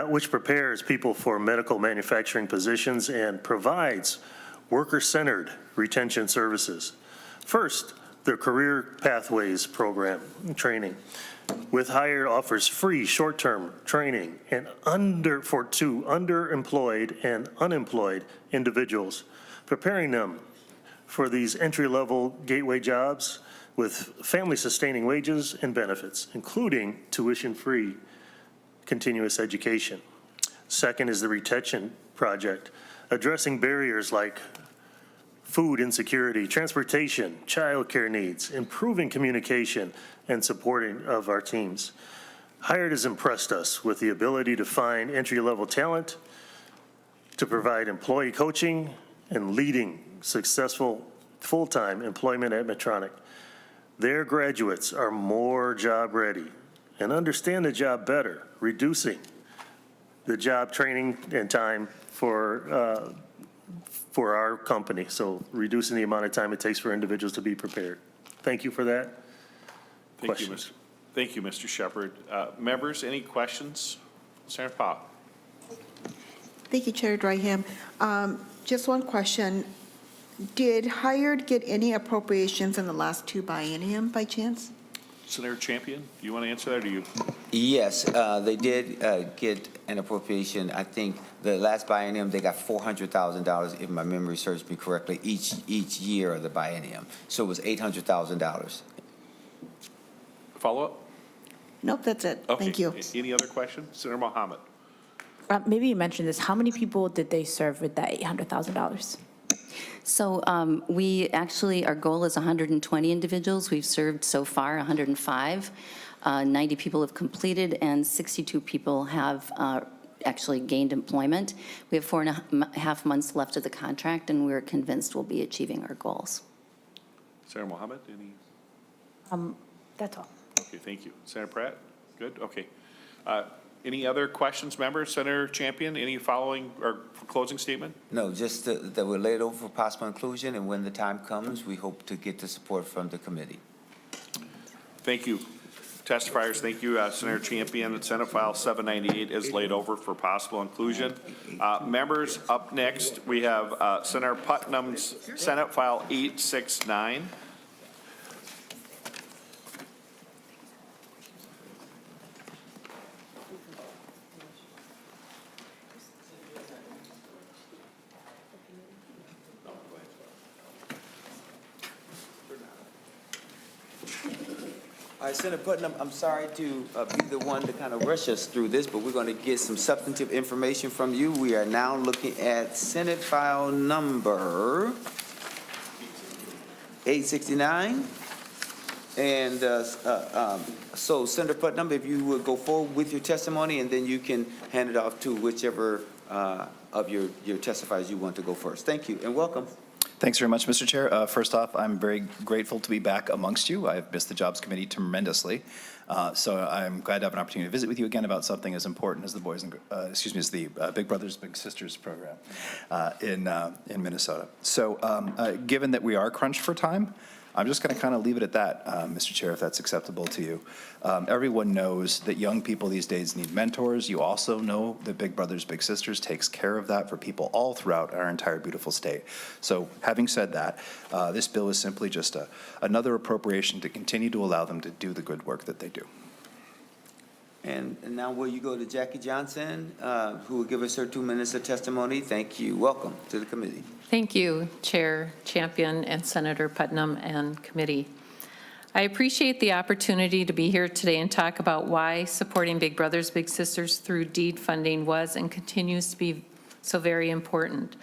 which prepares people for medical manufacturing positions and provides worker-centered retention services. First, the Career Pathways Program training with Hired offers free short-term training and for underemployed and unemployed individuals, preparing them for these entry-level gateway jobs with family-sustaining wages and benefits, including tuition-free continuous education. Second is the retention project, addressing barriers like food insecurity, transportation, childcare needs, improving communication, and supporting of our teams. Hired has impressed us with the ability to find entry-level talent, to provide employee coaching, and leading successful full-time employment at Medtronic. Their graduates are more job-ready and understand the job better, reducing the job training and time for our company, so reducing the amount of time it takes for individuals to be prepared. Thank you for that. Thank you, Mr. Shepherd. Members, any questions? Senator Pop. Thank you, Chair Dryham. Just one question. Did Hired get any appropriations in the last 2 biennium by chance? Senator Champion, do you want to answer that, or do you? Yes, they did get an appropriation. I think the last biennium, they got $400,000, if my memory serves me correctly, each year of the biennium. So it was $800,000. Follow-up? Nope, that's it. Okay. Thank you. Any other questions? Senator Mohamed. Maybe you mentioned this. How many people did they serve with that $800,000? So we actually, our goal is 120 individuals. We've served so far 105. 90 people have completed, and 62 people have actually gained employment. We have 4.5 months left of the contract, and we're convinced we'll be achieving our goals. Senator Mohamed, any? That's all. Okay, thank you. Senator Pratt? Good, okay. Any other questions, members? Senator Champion, any following or closing statement? No, just that we're laid over for possible inclusion, and when the time comes, we hope to get the support from the committee. Thank you. Testifiers, thank you. Senator Champion, Senate File 798 is laid over for possible inclusion. Members, up next, we have Senator Putnam's Senate File 869. All right, Senator Putnam, I'm sorry to be the one to kind of rush us through this, but we're going to get some substantive information from you. We are now looking at Senate File number 869. And so, Senator Putnam, if you would go forward with your testimony, and then you can hand it off to whichever of your testifiers you want to go first. Thank you, and welcome. Thanks very much, Mr. Chair. First off, I'm very grateful to be back amongst you. I've missed the Jobs Committee tremendously. So I'm glad to have an opportunity to visit with you again about something as important as the as the Big Brothers Big Sisters program in Minnesota. So given that we are crunched for time, I'm just going to kind of leave it at that, Mr. Chair, if that's acceptable to you. Everyone knows that young people these days need mentors. You also know that Big Brothers Big Sisters takes care of that for people all throughout our entire beautiful state. So having said that, this bill is simply just another appropriation to continue to allow them to do the good work that they do. And now will you go to Jackie Johnson, who will give us her 2 minutes of testimony. Thank you. Welcome to the committee. Thank you, Chair Champion and Senator Putnam and committee. I appreciate the opportunity to be here today and talk about why supporting Big Brothers Big Sisters through deed funding was and continues to be so very important.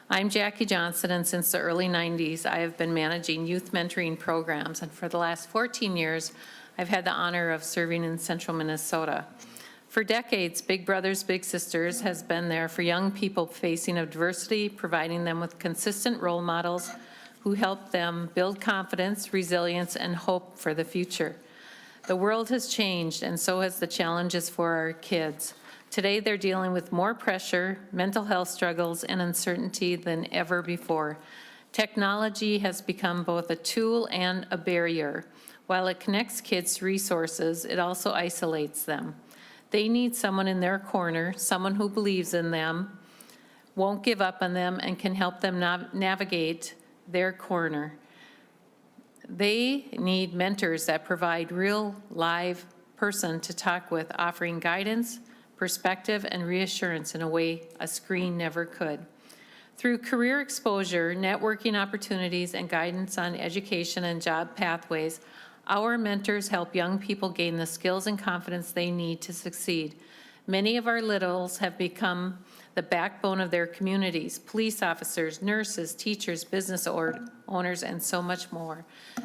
I'm Jackie Johnson, and since the early 90s, I have been managing youth mentoring programs, and for the last 14 years, I've had the honor of serving in central Minnesota. For decades, Big Brothers Big Sisters has been there for young people facing adversity, providing them with consistent role models who help them build confidence, resilience, and hope for the future. The world has changed, and so has the challenges for our kids. Today, they're dealing with more pressure, mental health struggles, and uncertainty than ever before. Technology has become both a tool and a barrier. While it connects kids to resources, it also isolates them. They need someone in their corner, someone who believes in them, won't give up on them, and can help them navigate their corner. They need mentors that provide real, live person to talk with, offering guidance, perspective, and reassurance in a way a screen never could. Through career exposure, networking opportunities, and guidance on education and job pathways, our mentors help young people gain the skills and confidence they need to succeed. Many of our littles have become the backbone of their communities: police officers, nurses, teachers, business owners, and so much more.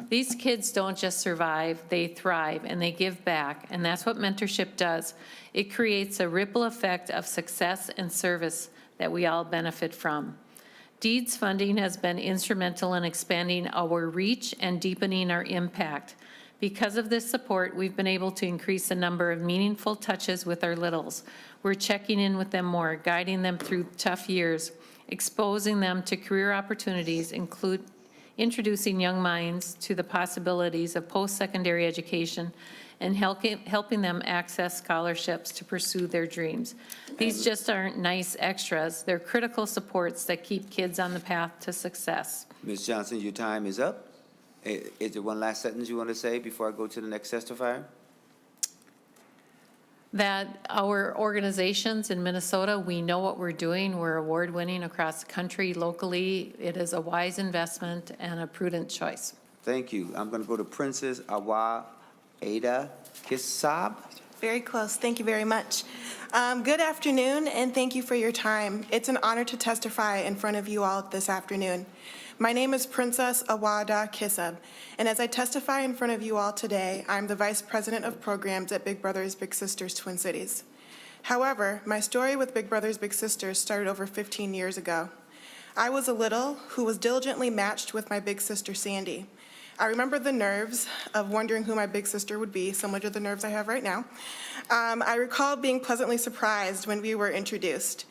These kids don't just survive, they thrive, and they give back, and that's what mentorship does. It creates a ripple effect of success and service that we all benefit from. DEEDS funding has been instrumental in expanding our reach and deepening our impact. Because of this support, we've been able to increase the number of meaningful touches with our littles. We're checking in with them more, guiding them through tough years, exposing them to career opportunities, introducing young minds to the possibilities of post-secondary education, and helping them access scholarships to pursue their dreams. These just aren't nice extras. They're critical supports that keep kids on the path to success. Ms. Johnson, your time is up. Is there one last sentence you want to say before I go to the next testifier? That our organizations in Minnesota, we know what we're doing. We're award-winning across the country, locally. It is a wise investment and a prudent choice. Thank you. I'm going to go to Princess Awa Ada Kisab. Very close. Thank you very much. Good afternoon, and thank you for your time. It's an honor to testify in front of you all this afternoon. My name is Princess Awada Kisab, and as I testify in front of you all today, I'm the Vice President of Programs at Big Brothers Big Sisters Twin Cities. However, my story with Big Brothers Big Sisters started over 15 years ago. I was a little who was diligently matched with my big sister Sandy. I remember the nerves of wondering who my big sister would be, similar to the nerves I have right now. I recall being pleasantly surprised when we were introduced.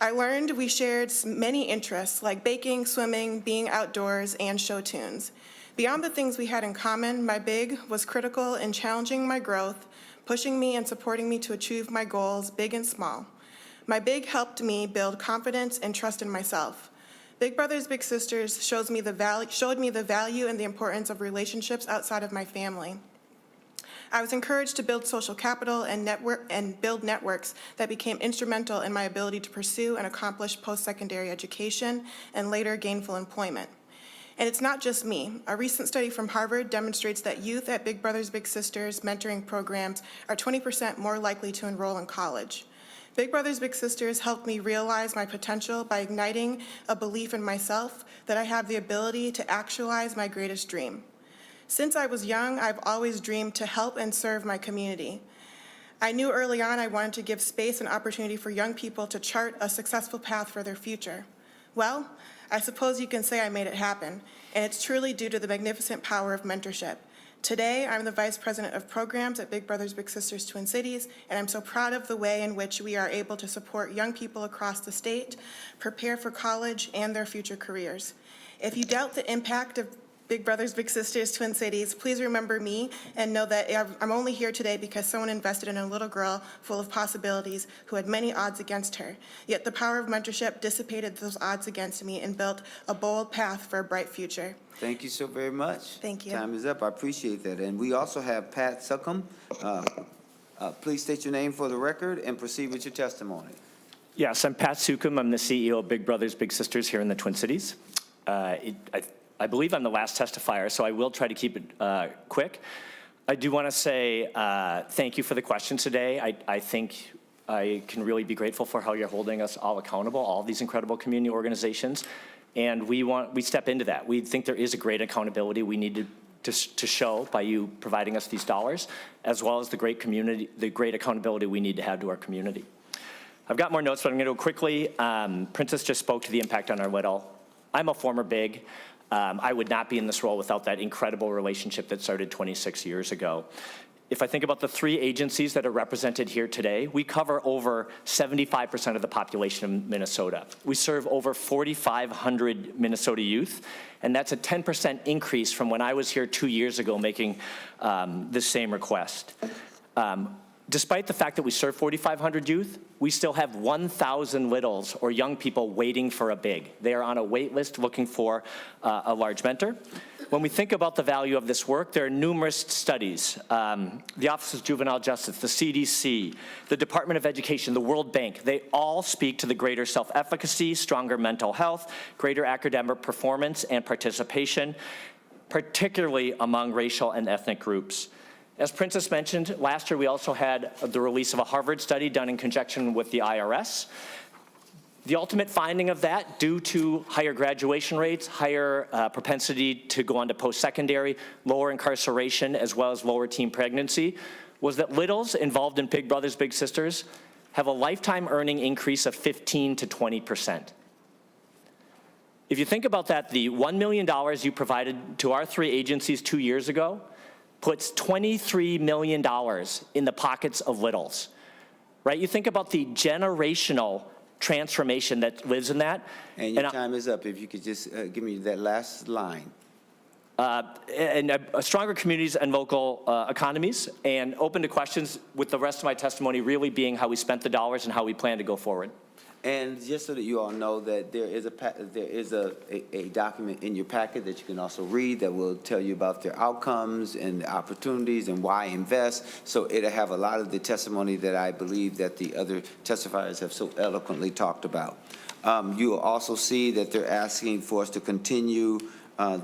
I learned we shared many interests like baking, swimming, being outdoors, and show tunes. Beyond the things we had in common, my big was critical in challenging my growth, pushing me and supporting me to achieve my goals, big and small. My big helped me build confidence and trust in myself. Big Brothers Big Sisters showed me the value and the importance of relationships outside of my family. I was encouraged to build social capital and build networks that became instrumental in my ability to pursue and accomplish post-secondary education and later gainful employment. And it's not just me. A recent study from Harvard demonstrates that youth at Big Brothers Big Sisters mentoring programs are 20% more likely to enroll in college. Big Brothers Big Sisters helped me realize my potential by igniting a belief in myself that I have the ability to actualize my greatest dream. Since I was young, I've always dreamed to help and serve my community. I knew early on I wanted to give space and opportunity for young people to chart a successful path for their future. Well, I suppose you can say I made it happen, and it's truly due to the magnificent power of mentorship. Today, I'm the Vice President of Programs at Big Brothers Big Sisters Twin Cities, and I'm so proud of the way in which we are able to support young people across the state, prepare for college and their future careers. If you doubt the impact of Big Brothers Big Sisters Twin Cities, please remember me and know that I'm only here today because someone invested in a little girl full of possibilities who had many odds against her. Yet the power of mentorship dissipated those odds against me and built a bold path for a bright future. Thank you so very much. Thank you. Time is up. I appreciate that. And we also have Pat Succum. Please state your name for the record and proceed with your testimony. Yes, I'm Pat Succum. I'm the CEO of Big Brothers Big Sisters here in the Twin Cities. I believe I'm the last testifier, so I will try to keep it quick. I do want to say thank you for the questions today. I think I can really be grateful for how you're holding us all accountable, all these incredible community organizations, and we step into that. We think there is a great accountability we need to show by you providing us these dollars, as well as the great accountability we need to have to our community. I've got more notes, but I'm going to go quickly. Princess just spoke to the impact on our little. I'm a former big. I would not be in this role without that incredible relationship that started 26 years ago. If I think about the 3 agencies that are represented here today, we cover over 75% of the population of Minnesota. We serve over 4,500 Minnesota youth, and that's a 10% increase from when I was here 2 years ago making this same request. Despite the fact that we serve 4,500 youth, we still have 1,000 littles or young people waiting for a big. They are on a wait list looking for a large mentor. When we think about the value of this work, there are numerous studies. The Office of Juvenile Justice, the CDC, the Department of Education, the World Bank, they all speak to the greater self-efficacy, stronger mental health, greater academic performance and participation, particularly among racial and ethnic groups. As Princess mentioned, last year we also had the release of a Harvard study done in conjunction with the IRS. The ultimate finding of that, due to higher graduation rates, higher propensity to go on to post-secondary, lower incarceration, as well as lower teen pregnancy, was that littles involved in Big Brothers Big Sisters have a lifetime earning increase of 15 to 20%. If you think about that, the $1 million you provided to our 3 agencies 2 years ago puts $23 million in the pockets of littles, right? You think about the generational transformation that lives in that. And your time is up. If you could just give me that last line. And stronger communities and local economies, and open to questions, with the rest of my testimony really being how we spent the dollars and how we plan to go forward. And just so that you all know that there is a document in your packet that you can also read that will tell you about their outcomes and the opportunities and why invest. So it'll have a lot of the testimony that I believe that the other testifiers have so eloquently talked about. You will also see that they're asking for us to continue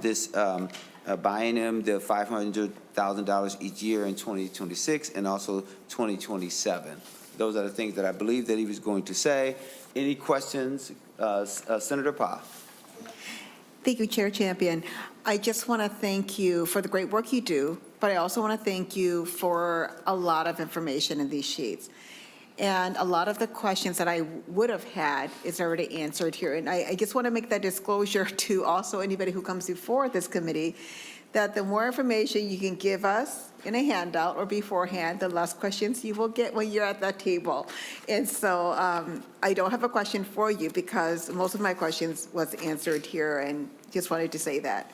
this biennium, the $500,000 each year in 2026 and also 2027. Those are the things that I believe that he was going to say. Any questions? Senator Pappas. Thank you, Chair Champion. I just want to thank you for the great work you do, but I also want to thank you for a lot of information in these sheets. And a lot of the questions that I would have had is already answered here. And I just want to make that disclosure to also anybody who comes before this committee, that the more information you can give us in a handout or beforehand, the less questions you will get when you're at that table. And so I don't have a question for you because most of my questions was answered here, and just wanted to say that.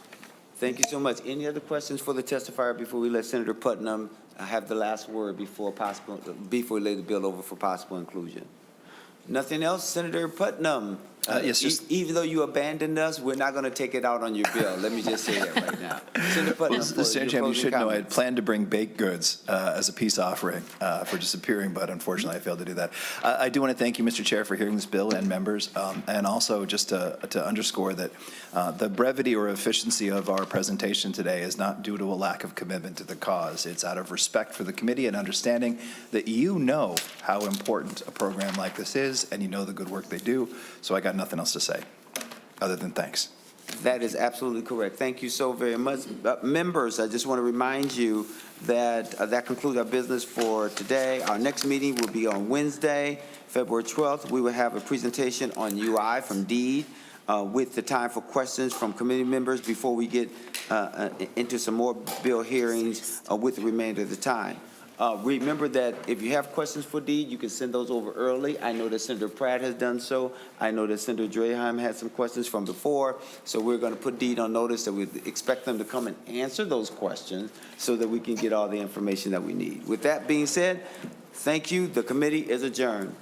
Thank you so much. Any other questions for the testifier before we let Senator Putnam have the last word before we lay the bill over for possible inclusion? Nothing else? Senator Putnam, Yes, just even though you abandoned us, we're not going to take it out on your bill. Let me just say that right now. Senator Putnam, Mr. Chairman, you should know I had planned to bring baked goods as a peace offering for disappearing, but unfortunately I failed to do that. I do want to thank you, Mr. Chair, for hearing this bill and members, and also just to underscore that the brevity or efficiency of our presentation today is not due to a lack of commitment to the cause. It's out of respect for the committee and understanding that you know how important a program like this is, and you know the good work they do. So I got nothing else to say other than thanks. That is absolutely correct. Thank you so very much. Members, I just want to remind you that that concludes our business for today. Our next meeting will be on Wednesday, February 12th. We will have a presentation on UI from DEED with the time for questions from committee members before we get into some more bill hearings with the remainder of the time. Remember that if you have questions for DEED, you can send those over early. I know that Senator Pratt has done so. I know that Senator Draheim had some questions from before. So we're going to put DEED on notice that we expect them to come and answer those questions so that we can get all the information that we need. With that being said, thank you. The committee is adjourned.